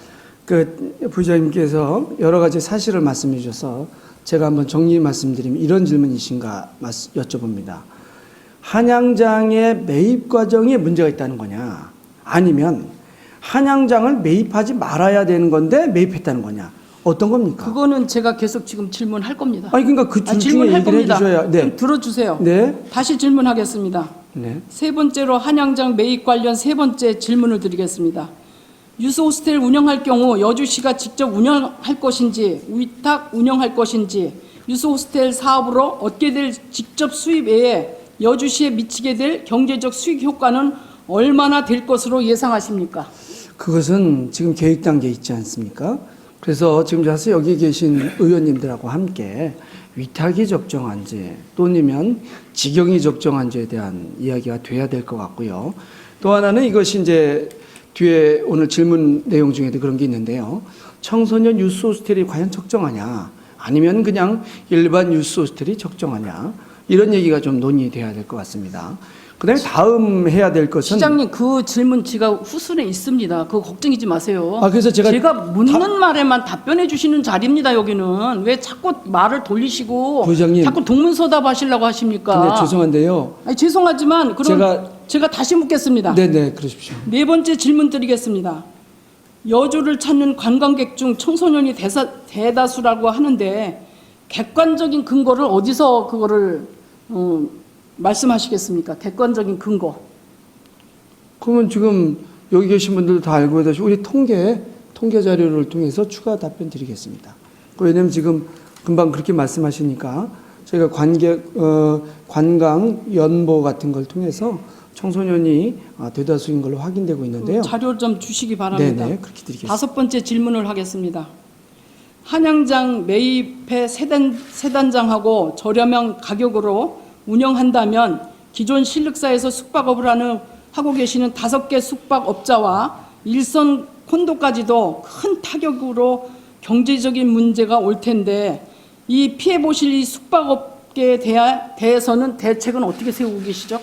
그 부의장님께서 여러 가지 사실을 말씀해 주셔서 제가 한번 정리 말씀드리면 이런 질문이신가 여쭤봅니다. 한양장의 매입 과정에 문제가 있다는 거냐, 아니면 한양장을 매입하지 말아야 되는 건데 매입했다는 거냐, 어떤 겁니까? 그거는 제가 계속 지금 질문할 겁니다. 아니 그러니까 그 둘 중에 질문할 얘기를 겁니다. 해주셔야. 네. 좀 들어주세요. 네. 다시 질문하겠습니다. 네. 3번째로 한양장 매입 관련 3번째 질문을 드리겠습니다. 유스 호스텔 운영할 경우 여주시가 직접 운영할 것인지 위탁 운영할 것인지, 유스 호스텔 사업으로 얻게 될 직접 수입 외에 여주시에 미치게 될 경제적 수익 효과는 얼마나 될 것으로 예상하십니까? 그것은 지금 계획 단계에 있지 않습니까? 그래서 지금 사실 여기 계신 의원님들하고 함께 위탁이 적정한지 또는 직영이 적정한지에 대한 이야기가 돼야 될 것 같고요. 또 하나는 이것이 이제 뒤에 오늘 질문 내용 중에도 그런 게 있는데요. 청소년 유스 호스텔이 과연 적정하냐, 아니면 그냥 일반 유스 호스텔이 적정하냐, 이런 얘기가 좀 논의돼야 될 것 같습니다. 그다음에 다음 해야 될 것은, 시장님, 그 질문 제가 후순에 있습니다. 그거 걱정이지 마세요. 그래서 제가 묻는 말에만 답변해 주시는 자리입니다. 여기는 왜 자꾸 말을 돌리시고 부의장님, 자꾸 동문서답 하시려고 하십니까? 근데 죄송한데요. 아니, 죄송하지만 그럼 제가 다시 묻겠습니다. 네네, 그러십시오. 4번째 질문 드리겠습니다. 여주를 찾는 관광객 중 청소년이 대다수라고 하는데 객관적인 근거를 어디서 그거를 말씀하시겠습니까? 객관적인 근거. 그러면 지금 여기 계신 분들도 다 알고 계시고 우리 통계 자료를 통해서 추가 답변 드리겠습니다. 왜냐하면 지금 금방 그렇게 말씀하시니까 저희가 관광 연보 같은 걸 통해서 청소년이 대다수인 걸로 확인되고 있는데요. 자료 좀 주시기 바랍니다. 네네, 그렇게 드리겠습니다. 5번째 질문을 하겠습니다. 한양장 매입해 세단장하고 저렴한 가격으로 운영한다면 기존 신륵사에서 숙박업을 하고 계시는 5개 숙박업자와 일선 콘도까지도 큰 타격으로 경제적인 문제가 올 텐데, 이 피해 보실 이 숙박업계에 대해서는 대책은 어떻게 세우고 계시죠?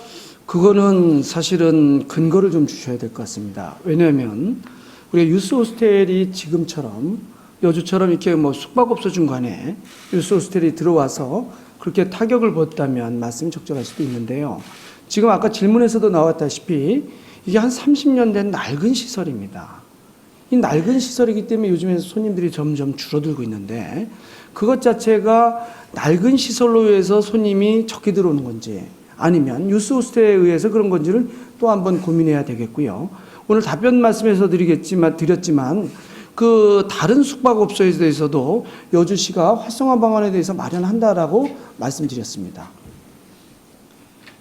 그거는 사실은 근거를 좀 주셔야 될 것 같습니다. 왜냐하면 우리가 유스 호스텔이 지금처럼 여주처럼 이렇게 뭐 숙박업소 중간에 유스 호스텔이 들어와서 그렇게 타격을 받다면 말씀이 적절할 수도 있는데요. 지금 아까 질문에서도 나왔다시피 이게 한 30년 된 낡은 시설입니다. 이 낡은 시설이기 때문에 요즘에 손님들이 점점 줄어들고 있는데, 그것 자체가 낡은 시설로 해서 손님이 적게 들어오는 건지, 아니면 유스 호스텔에 의해서 그런 건지를 또 한번 고민해야 되겠고요. 오늘 답변 말씀에서 드렸지만 그 다른 숙박업소에 대해서도 여주시가 활성화 방안에 대해서 마련한다라고 말씀드렸습니다.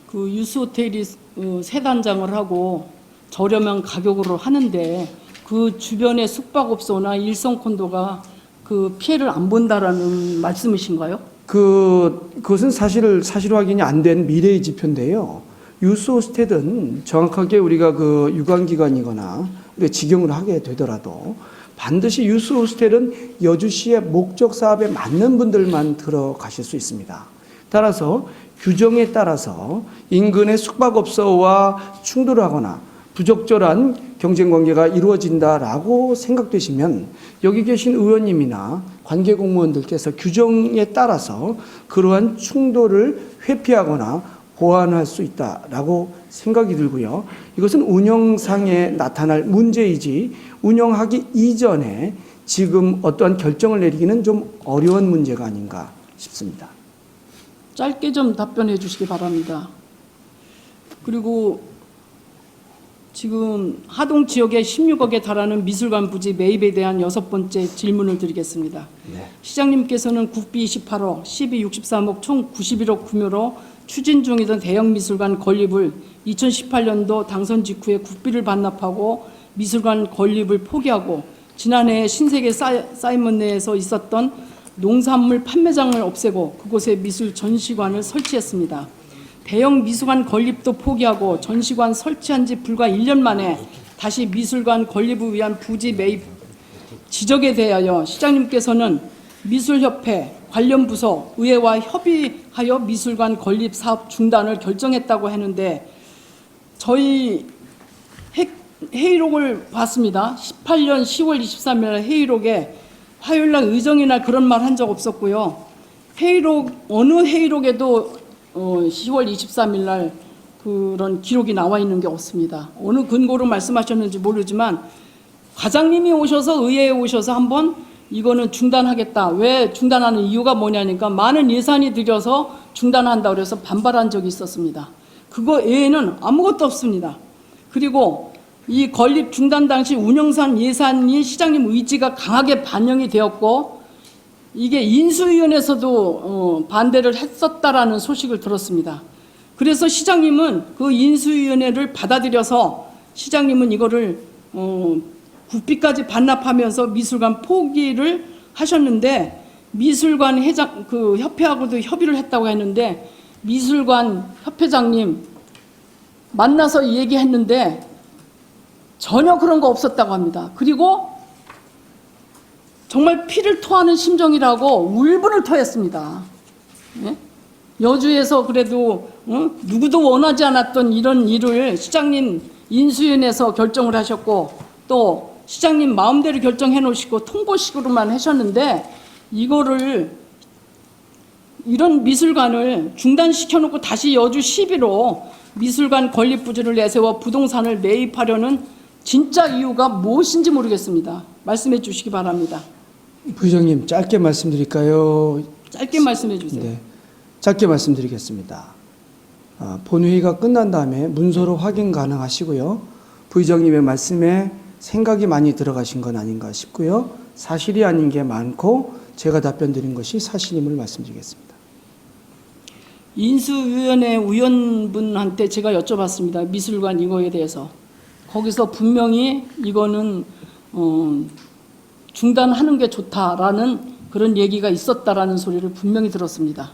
그 유스 호텔이 세 단장을 하고 저렴한 가격으로 하는데 그 주변의 숙박업소나 일성콘도가 그 피해를 안 본다라는 말씀이신가요? 그것은 사실 확인이 안 된 미래의 지표인데요. 유스 호스텔은 정확하게 우리가 그 유관기관이거나 우리가 직영을 하게 되더라도 반드시 유스 호스텔은 여주시의 목적 사업에 맞는 분들만 들어가실 수 있습니다. 따라서 규정에 따라서 인근의 숙박업소와 충돌하거나 부적절한 경쟁관계가 이루어진다라고 생각되시면 여기 계신 의원님이나 관계공무원들께서 규정에 따라서 그러한 충돌을 회피하거나 보완할 수 있다라고 생각이 들고요. 이것은 운영상에 나타날 문제이지 운영하기 이전에 지금 어떠한 결정을 내리기는 좀 어려운 문제가 아닌가 싶습니다. 짧게 좀 답변해 주시기 바랍니다. 그리고 지금 하동 지역에 16억에 달하는 미술관 부지 매입에 대한 6번째 질문을 드리겠습니다. 네. 시장님께서는 국비 28억, 시비 63억, 총 91억 규모로 추진 중이던 대형 미술관 건립을 2018년도 당선 직후에 국비를 반납하고 미술관 건립을 포기하고 지난해 신세계 사이먼 내에서 있었던 농산물 판매장을 없애고 그곳에 미술 전시관을 설치했습니다. 대형 미술관 건립도 포기하고 전시관 설치한 지 불과 1년 만에 다시 미술관 건립을 위한 부지 매입 지적에 대하여 시장님께서는 미술협회, 관련 부서, 의회와 협의하여 미술관 건립 사업 중단을 결정했다고 하는데 저희 회의록을 봤습니다. 18년 10월 23일 회의록에 화요일날 의정이나 그런 말 한 적 없었고요. 회의록 어느 회의록에도 10월 23일 날 그런 기록이 나와 있는 게 없습니다. 어느 근거로 말씀하셨는지 모르지만 과장님이 오셔서 의회에 오셔서 한번 이거는 중단하겠다. 왜 중단하는 이유가 뭐냐니까 많은 예산이 들여서 중단한다 그래서 반발한 적이 있었습니다. 그거 외에는 아무것도 없습니다. 그리고 이 건립 중단 당시 운영상 예산이 시장님 의지가 강하게 반영이 되었고 이게 인수위원회에서도 반대를 했었다라는 소식을 들었습니다. 그래서 시장님은 그 인수위원회를 받아들여서 시장님은 이거를 국비까지 반납하면서 미술관 포기를 하셨는데 미술관 회장 그 협회하고도 협의를 했다고 했는데 미술관 협회장님 만나서 얘기했는데 전혀 그런 거 없었다고 합니다. 그리고 정말 피를 토하는 심정이라고 울분을 토했습니다. 예? 여주에서 그래도 누구도 원하지 않았던 이런 일을 시장님 인수위원회에서 결정을 하셨고 또 시장님 마음대로 결정해 놓으시고 통보식으로만 하셨는데 이거를 이런 미술관을 중단시켜 놓고 다시 여주 시비로 미술관 건립 부지를 내세워 부동산을 매입하려는 진짜 이유가 무엇인지 모르겠습니다. 말씀해 주시기 바랍니다. 부의장님 짧게 말씀드릴까요? 짧게 말씀해 주세요. 네, 짧게 말씀드리겠습니다. 본회의가 끝난 다음에 문서로 확인 가능하시고요. 부의장님의 말씀에 생각이 많이 들어가신 건 아닌가 싶고요. 사실이 아닌 게 많고 제가 답변 드린 것이 사실임을 말씀드리겠습니다. 인수위원회 위원분한테 제가 여쭤봤습니다. 미술관 이거에 대해서. 거기서 분명히 이거는 중단하는 게 좋다라는 그런 얘기가 있었다라는 소리를 분명히 들었습니다.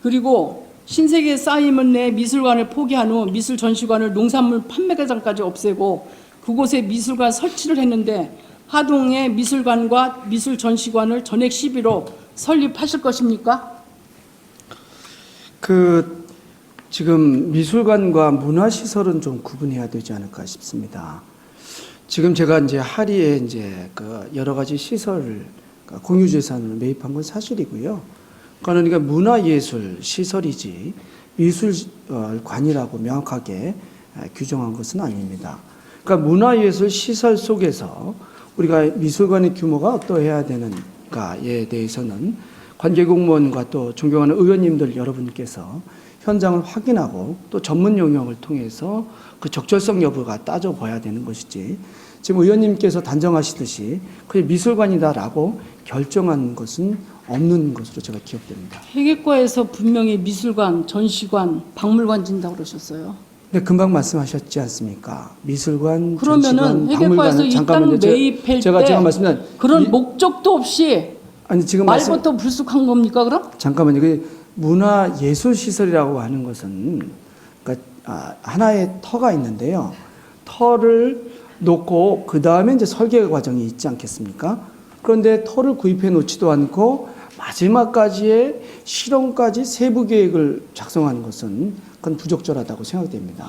그리고 신세계 사이먼 내 미술관을 포기한 후 미술 전시관을 농산물 판매장까지 없애고 그곳에 미술관 설치를 했는데 하동의 미술관과 미술 전시관을 전액 시비로 설립하실 것입니까? 지금 미술관과 문화시설은 좀 구분해야 되지 않을까 싶습니다. 지금 제가 이제 하리에 이제 그 여러 가지 시설을 공유재산을 매입한 건 사실이고요. 그러니까 문화예술 시설이지 미술관이라고 명확하게 규정한 것은 아닙니다. 그러니까 문화예술 시설 속에서 우리가 미술관의 규모가 어떠해야 되는가에 대해서는 관계공무원과 또 존경하는 의원님들 여러분께서 현장을 확인하고 또 전문 영역을 통해서 그 적절성 여부가 따져봐야 되는 것이지 지금 의원님께서 단정하시듯이 그게 미술관이다라고 결정한 것은 없는 것으로 제가 기억됩니다. 회계과에서 분명히 미술관, 전시관, 박물관 진다고 그러셨어요. 네, 금방 말씀하셨지 않습니까? 미술관, 그러면은 전시관, 회계과에서 이 땅 잠깐만요. 매입할 제가 때 말씀드린 그런 목적도 없이 아니 지금 말부터 불쑥한 겁니까 그럼? 잠깐만요. 그 문화예술시설이라고 하는 것은 그러니까 하나의 터가 있는데요. 터를 놓고 그 다음에 이제 설계 과정이 있지 않겠습니까? 그런데 터를 구입해 놓지도 않고 마지막까지의 실험까지 세부 계획을 작성하는 것은 그건 부적절하다고 생각됩니다.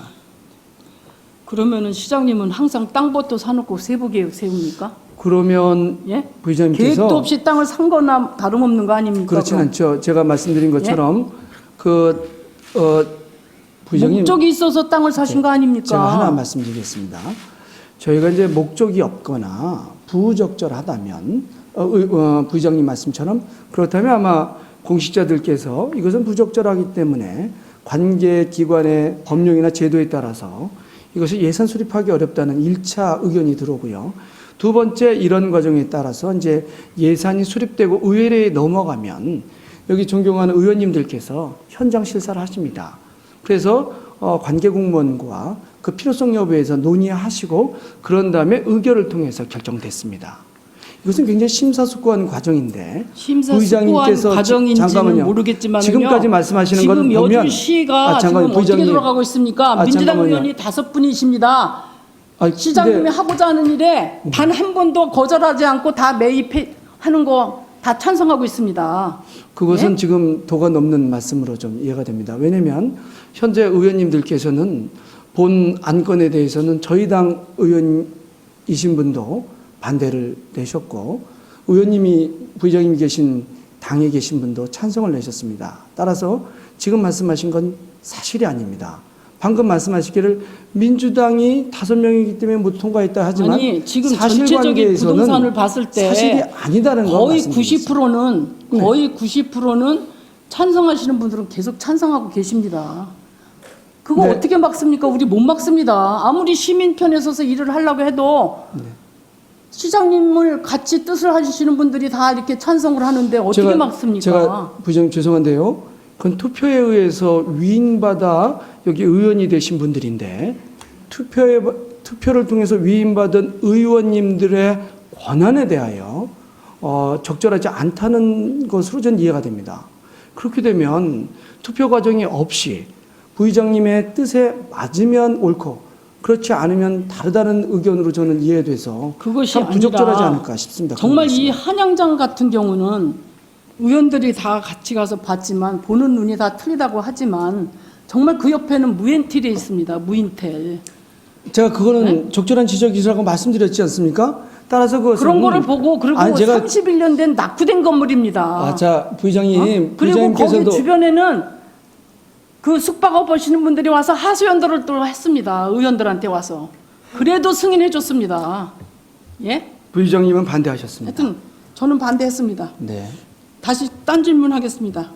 그러면은 시장님은 항상 땅부터 사놓고 세부 계획 세웁니까? 그러면 예? 부의장님께서 계획도 없이 땅을 산 거나 다름없는 거 아닙니까? 그렇진 그럼? 않죠. 제가 말씀드린 것처럼 부의장님 목적이 있어서 땅을 사신 거 아닙니까? 제가 하나 말씀드리겠습니다. 저희가 이제 목적이 없거나 부적절하다면 부의장님 말씀처럼 그렇다면 아마 공직자들께서 이것은 부적절하기 때문에 관계기관의 법령이나 제도에 따라서 이것을 예산 수립하기 어렵다는 1차 의견이 들어오고요. 두 번째 이런 과정에 따라서 이제 예산이 수립되고 의회에 넘어가면 여기 존경하는 의원님들께서 현장 실사를 하십니다. 그래서 관계 공무원과 그 필요성 여부에서 논의하시고 그런 다음에 의결을 통해서 결정됐습니다. 이것은 굉장히 심사숙고한 과정인데 심사숙고한 과정인지는 모르겠지만요. 지금까지 말씀하시는 건 지금 보면 여주시가 지금 어떻게 부의장님. 돌아가고 있습니까? 민주당 잠깐만요. 의원이 5분이십니다. 시장님이 근데 하고자 하는 일에 단 한 번도 거절하지 않고 다 매입하는 거 다 찬성하고 있습니다. 그것은 예? 지금 도가 넘는 말씀으로 좀 이해가 됩니다. 왜냐하면 현재 의원님들께서는 본 안건에 대해서는 저희 당 의원이신 분도 반대를 내셨고 의원님이 부의장님이 계신 당에 계신 분도 찬성을 내셨습니다. 따라서 지금 말씀하신 건 사실이 아닙니다. 방금 말씀하시기를 민주당이 5명이기 때문에 못 통과했다 하지만 아니 지금 전체적인 부동산을 봤을 때 사실이 아니다는 거 거의 말씀드리겠습니다. 90%는 거의 90%는 찬성하시는 분들은 계속 찬성하고 계십니다. 그거 네. 어떻게 막습니까? 우리 못 막습니다. 아무리 시민 편에 서서 일을 하려고 해도 시장님을 같이 뜻을 해주시는 분들이 다 이렇게 찬성을 하는데 어떻게 막습니까? 제가 부의장님 죄송한데요. 그건 투표에 의해서 위임받아 여기 의원이 되신 분들인데 투표를 통해서 위임받은 의원님들의 권한에 대하여 적절하지 않다는 것으로 전 이해가 됩니다. 그렇게 되면 투표 과정이 없이 부의장님의 뜻에 맞으면 옳고 그렇지 않으면 다르다는 의견으로 저는 이해돼서 그것이 참 부적절하지 아니라 않을까 싶습니다. 정말 이 한양장 같은 경우는 의원들이 다 같이 가서 봤지만 보는 눈이 다 틀리다고 하지만 정말 그 옆에는 무인텔이 있습니다. 무인텔. 제가 그거는 적절한 지적이라고 말씀드렸지 않습니까? 따라서 그것은 그런 거를 보고 그리고 아니, 제가 31년 된 낙후된 건물입니다. 자 부의장님, 그리고 거기 부의장님께서도 주변에는 그 숙박업 하시는 분들이 와서 하소연들을 또 했습니다. 의원들한테 와서. 그래도 승인해 줬습니다. 예? 부의장님은 반대하셨습니다. 하여튼 저는 반대했습니다. 네. 다시 딴 질문하겠습니다.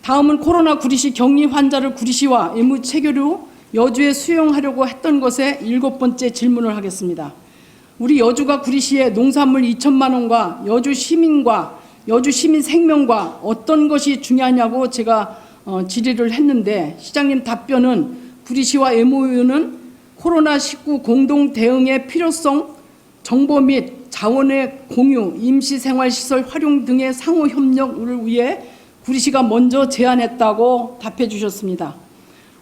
다음은 코로나 구리시 격리 환자를 구리시와 의무 체결 후 여주에 수용하려고 했던 것에 7번째 질문을 하겠습니다. 우리 여주가 구리시에 농산물 2천만 원과 여주 시민과 여주 시민 생명과 어떤 것이 중요하냐고 제가 질의를 했는데 시장님 답변은 구리시와 MOU는 코로나19 공동 대응의 필요성, 정보 및 자원의 공유, 임시생활시설 활용 등의 상호 협력을 위해 구리시가 먼저 제안했다고 답해 주셨습니다.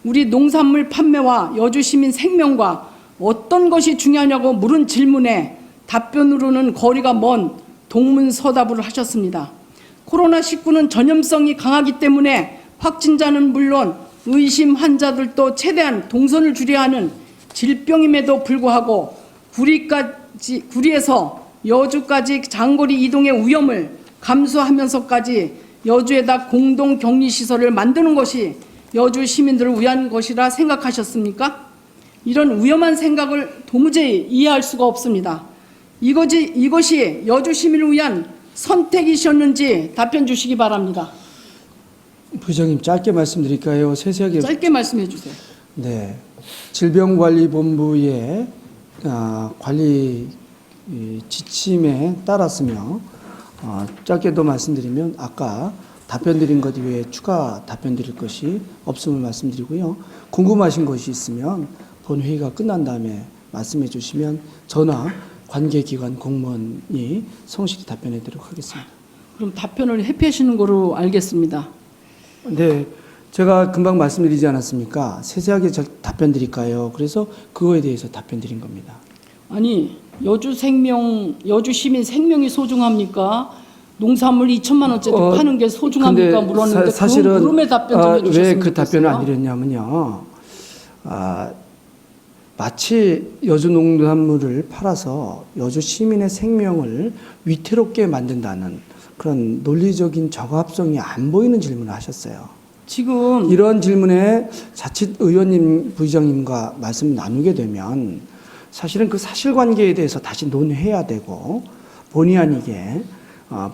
우리 농산물 판매와 여주 시민 생명과 어떤 것이 중요하냐고 물은 질문에 답변으로는 거리가 먼 동문서답을 하셨습니다. 코로나19는 전염성이 강하기 때문에 확진자는 물론 의심 환자들도 최대한 동선을 줄여야 하는 질병임에도 불구하고 구리에서 여주까지 장거리 이동의 위험을 감수하면서까지 여주에다 공동 격리 시설을 만드는 것이 여주 시민들을 위한 것이라 생각하셨습니까? 이런 위험한 생각을 도무지 이해할 수가 없습니다. 이것이 여주 시민을 위한 선택이셨는지 답변 주시기 바랍니다. 부의장님 짧게 말씀드릴까요? 세세하게. 짧게 말씀해 주세요. 네. 질병관리본부의 관리 지침에 따랐으며 짧게도 말씀드리면 아까 답변 드린 것 이외에 추가 답변 드릴 것이 없음을 말씀드리고요. 궁금하신 것이 있으면 본회의가 끝난 다음에 말씀해 주시면 저나 관계기관 공무원이 성실히 답변해 드리도록 하겠습니다. 그럼 답변을 회피하시는 거로 알겠습니다. 네, 제가 금방 말씀드리지 않았습니까? 세세하게 답변 드릴까요? 그래서 그거에 대해서 답변 드린 겁니다. 아니, 여주 시민 생명이 소중합니까? 농산물 2천만 원짜리 파는 게 소중합니까? 물었는데 사실은 그 물음에 답변 좀 해주셨으면 왜 그 답변을 안 좋겠어요. 드렸냐면요. 마치 여주 농산물을 팔아서 여주 시민의 생명을 위태롭게 만든다는 그런 논리적인 적합성이 안 보이는 질문을 하셨어요. 지금 이런 질문에 자칫 의원님, 부의장님과 말씀 나누게 되면 사실은 그 사실관계에 대해서 다시 논해야 되고 본의 아니게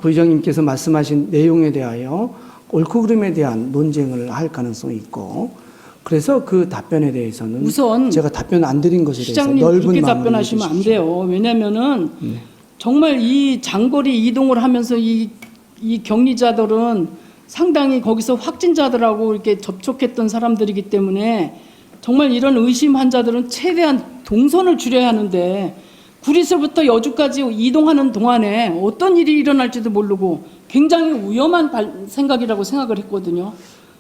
부의장님께서 말씀하신 내용에 대하여 옳고 그름에 대한 논쟁을 할 가능성이 있고 그래서 그 답변에 대해서는 우선 제가 답변 안 드린 것에 대해서 시장님 넓은 그렇게 마음을 답변하시면 안 해주십시오. 돼요. 왜냐면은 정말 이 장거리 이동을 하면서 이 격리자들은 상당히 거기서 확진자들하고 이렇게 접촉했던 사람들이기 때문에 정말 이런 의심 환자들은 최대한 동선을 줄여야 하는데 구리서부터 여주까지 이동하는 동안에 어떤 일이 일어날지도 모르고 굉장히 위험한 생각이라고 생각을 했거든요.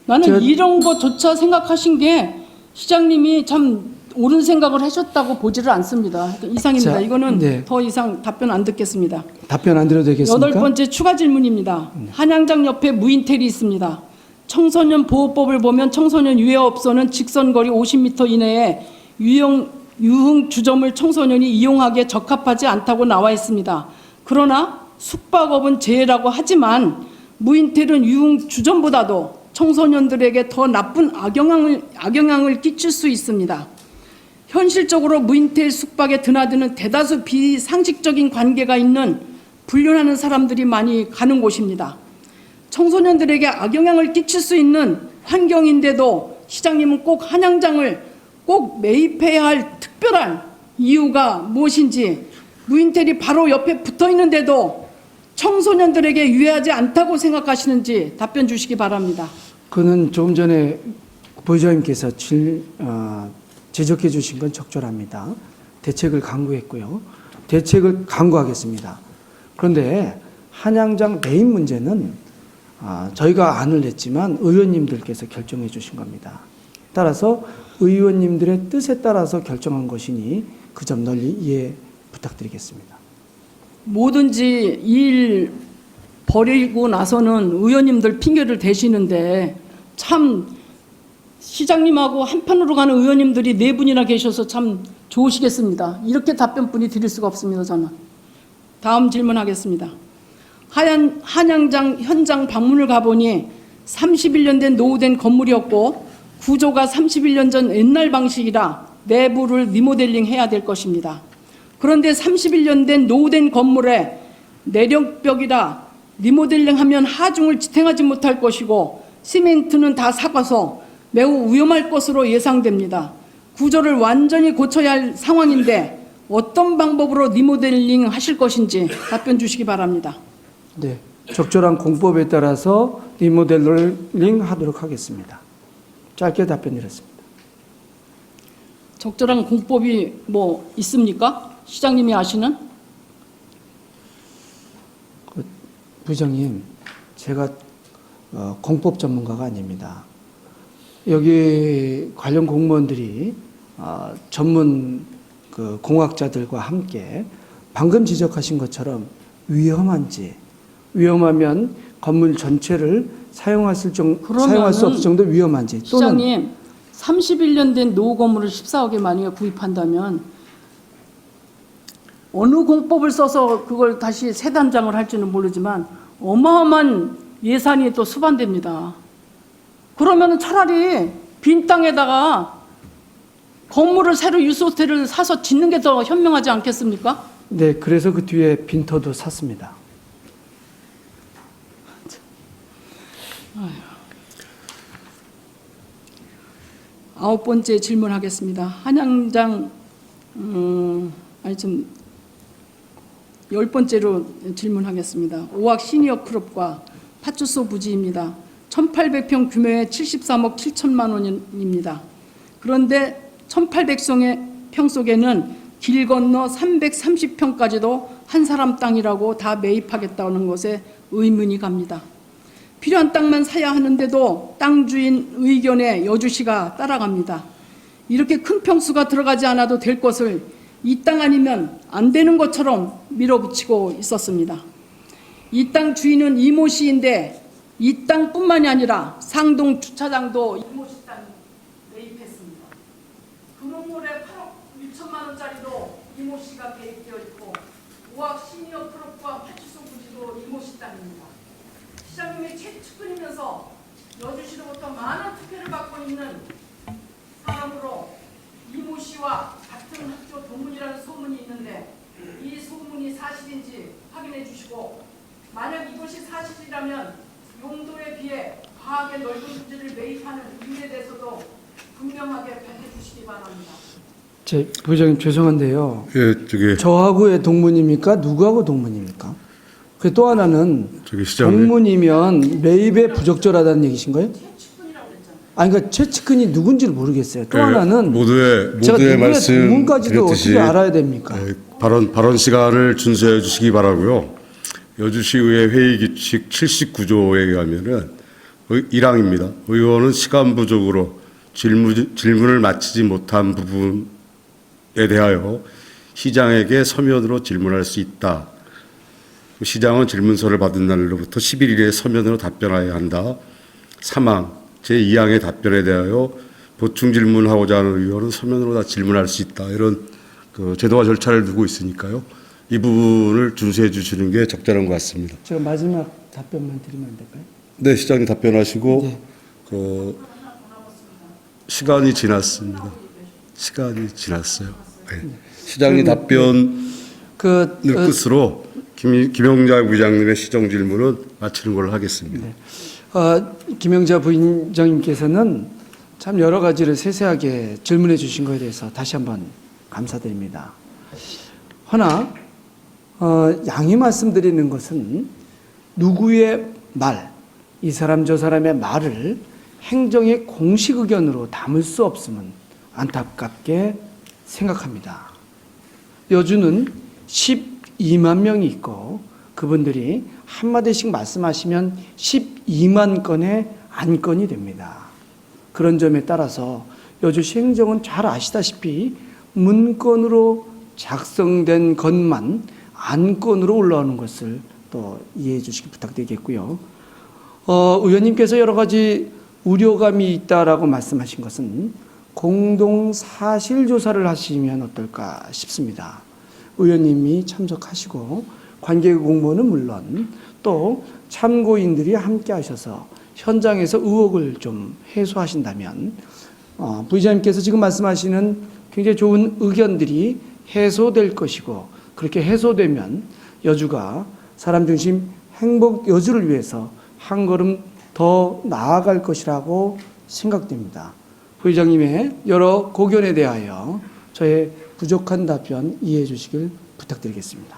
나는 이런 것조차 생각하신 게 시장님이 참 옳은 생각을 하셨다고 보지를 않습니다. 이상입니다. 자, 이거는 네. 더 이상 답변 안 듣겠습니다. 답변 안 드려도 되겠습니까? 8번째 추가 질문입니다. 한양장 옆에 무인텔이 있습니다. 청소년 보호법을 보면 청소년 유해업소는 직선거리 50m 이내에 유흥 주점을 청소년이 이용하기에 적합하지 않다고 나와 있습니다. 그러나 숙박업은 제외라고 하지만 무인텔은 유흥 주점보다도 청소년들에게 더 나쁜 악영향을 끼칠 수 있습니다. 현실적으로 무인텔 숙박에 드나드는 대다수 비상식적인 관계가 있는 불륜하는 사람들이 많이 가는 곳입니다. 청소년들에게 악영향을 끼칠 수 있는 환경인데도 시장님은 꼭 한양장을 꼭 매입해야 할 특별한 이유가 무엇인지, 무인텔이 바로 옆에 붙어 있는데도 청소년들에게 유해하지 않다고 생각하시는지 답변 주시기 바랍니다. 그는 조금 전에 부의장님께서 지적해 주신 건 적절합니다. 대책을 강구했고요. 대책을 강구하겠습니다. 그런데 한양장 매입 문제는 저희가 안을 냈지만 의원님들께서 결정해 주신 겁니다. 따라서 의원님들의 뜻에 따라서 결정한 것이니 그 점 널리 이해 부탁드리겠습니다. 뭐든지 일 버리고 나서는 의원님들 핑계를 대시는데 참 시장님하고 한편으로 가는 의원님들이 4분이나 계셔서 참 좋으시겠습니다. 이렇게 답변뿐이 드릴 수가 없습니다. 저는. 다음 질문하겠습니다. 한양장 현장 방문을 가보니 31년 된 노후된 건물이었고 구조가 31년 전 옛날 방식이라 내부를 리모델링 해야 될 것입니다. 그런데 31년 된 노후된 건물에 내력벽이라 리모델링하면 하중을 지탱하지 못할 것이고 시멘트는 다 삭아서 매우 위험할 것으로 예상됩니다. 구조를 완전히 고쳐야 할 상황인데 어떤 방법으로 리모델링 하실 것인지 답변 주시기 바랍니다. 네, 적절한 공법에 따라서 리모델링 하도록 하겠습니다. 짧게 답변드렸습니다. 적절한 공법이 뭐 있습니까? 시장님이 아시는? 부장님, 제가 공법 전문가가 아닙니다. 여기 관련 공무원들이 전문 그 공학자들과 함께 방금 지적하신 것처럼 위험하면 건물 전체를 사용할 수 없을 정도 위험한지 또는 시장님 31년 된 노후 건물을 14억에 만약에 구입한다면 어느 공법을 써서 그걸 다시 새 단장을 할지는 모르지만 어마어마한 예산이 또 수반됩니다. 그러면 차라리 빈 땅에다가 건물을 새로 유스호텔을 사서 짓는 게 더 현명하지 않겠습니까? 네, 그래서 그 뒤에 빈터도 샀습니다. 9번째 질문하겠습니다. 한양장 아니 좀 10번째로 질문하겠습니다. 오악 시니어 클럽과 파출소 부지입니다. 1,800평 규모의 73억 7천만 원입니다. 그런데 1,800평 속에는 길 건너 330평까지도 한 사람 땅이라고 다 매입하겠다는 것에 의문이 갑니다. 필요한 땅만 사야 하는데도 땅 주인 의견에 여주시가 따라갑니다. 이렇게 큰 평수가 들어가지 않아도 될 것을 이 땅 아니면 안 되는 것처럼 밀어붙이고 있었습니다. 이 땅 주인은 이모 씨인데 이 땅뿐만이 아니라 상동 주차장도 이모 씨 땅이 매입했습니다. 금옥물에 8억 6천만 원짜리도 이모 씨가 개입되어 있고 오악 시니어 클럽과 파출소 부지도 이모 씨 땅입니다. 시장님이 최측근이면서 여주시로부터 많은 투표를 받고 있는 사람으로 이모 씨와 같은 학교 동문이라는 소문이 있는데 이 소문이 사실인지 확인해 주시고 만약 이것이 사실이라면 용도에 비해 과하게 넓은 부지를 매입하는 이유에 대해서도 분명하게 밝혀 주시기 바랍니다. 부회장님 죄송한데요. 예, 저기 저하고의 동문입니까? 누구하고 동문입니까? 그 또 하나는 저기 시장님. 동문이면 매입에 부적절하다는 얘기신가요? 최측근이라고 그랬잖아요. 아니 그러니까 최측근이 누군지를 모르겠어요. 또 예, 하나는 모두의 제가 누구의 말씀 동문까지도 드렸듯이 어떻게 알아야 됩니까? 예, 발언 시간을 준수해 주시기 바라고요. 여주시의회 회의 규칙 79조에 의하면은 1항입니다. 의원은 시간 부족으로 질문을 마치지 못한 부분에 대하여 시장에게 서면으로 질문할 수 있다. 시장은 질문서를 받은 날로부터 11일에 서면으로 답변해야 한다. 3항 제2항의 답변에 대하여 보충 질문하고자 하는 의원은 서면으로 다 질문할 수 있다. 이런 그 제도와 절차를 두고 있으니까요. 이 부분을 준수해 주시는 게 적절한 것 같습니다. 제가 마지막 답변만 드리면 안 될까요? 네, 시장님 답변하시고 네. 시간이 지났습니다. 시간이 지났어요. 네. 시장님 답변을 끝으로 김영자 부의장님의 시정 질문은 마치는 걸로 하겠습니다. 네. 김영자 부의장님께서는 참 여러 가지를 세세하게 질문해 주신 것에 대해서 다시 한번 감사드립니다. 허나 양해 말씀드리는 것은 누구의 말, 이 사람 저 사람의 말을 행정의 공식 의견으로 담을 수 없음은 안타깝게 생각합니다. 여주는 12만 명이 있고 그분들이 한마디씩 말씀하시면 12만 건의 안건이 됩니다. 그런 점에 따라서 여주시 행정은 잘 아시다시피 문건으로 작성된 것만 안건으로 올라오는 것을 또 이해해 주시기 부탁드리겠고요. 의원님께서 여러 가지 우려감이 있다라고 말씀하신 것은 공동 사실 조사를 하시면 어떨까 싶습니다. 의원님이 참석하시고 관계 공무원은 물론 또 참고인들이 함께 하셔서 현장에서 의혹을 좀 해소하신다면 부의장님께서 지금 말씀하시는 굉장히 좋은 의견들이 해소될 것이고 그렇게 해소되면 여주가 사람 중심 행복 여주를 위해서 한 걸음 더 나아갈 것이라고 생각됩니다. 부의장님의 여러 고견에 대하여 저의 부족한 답변 이해해 주시길 부탁드리겠습니다.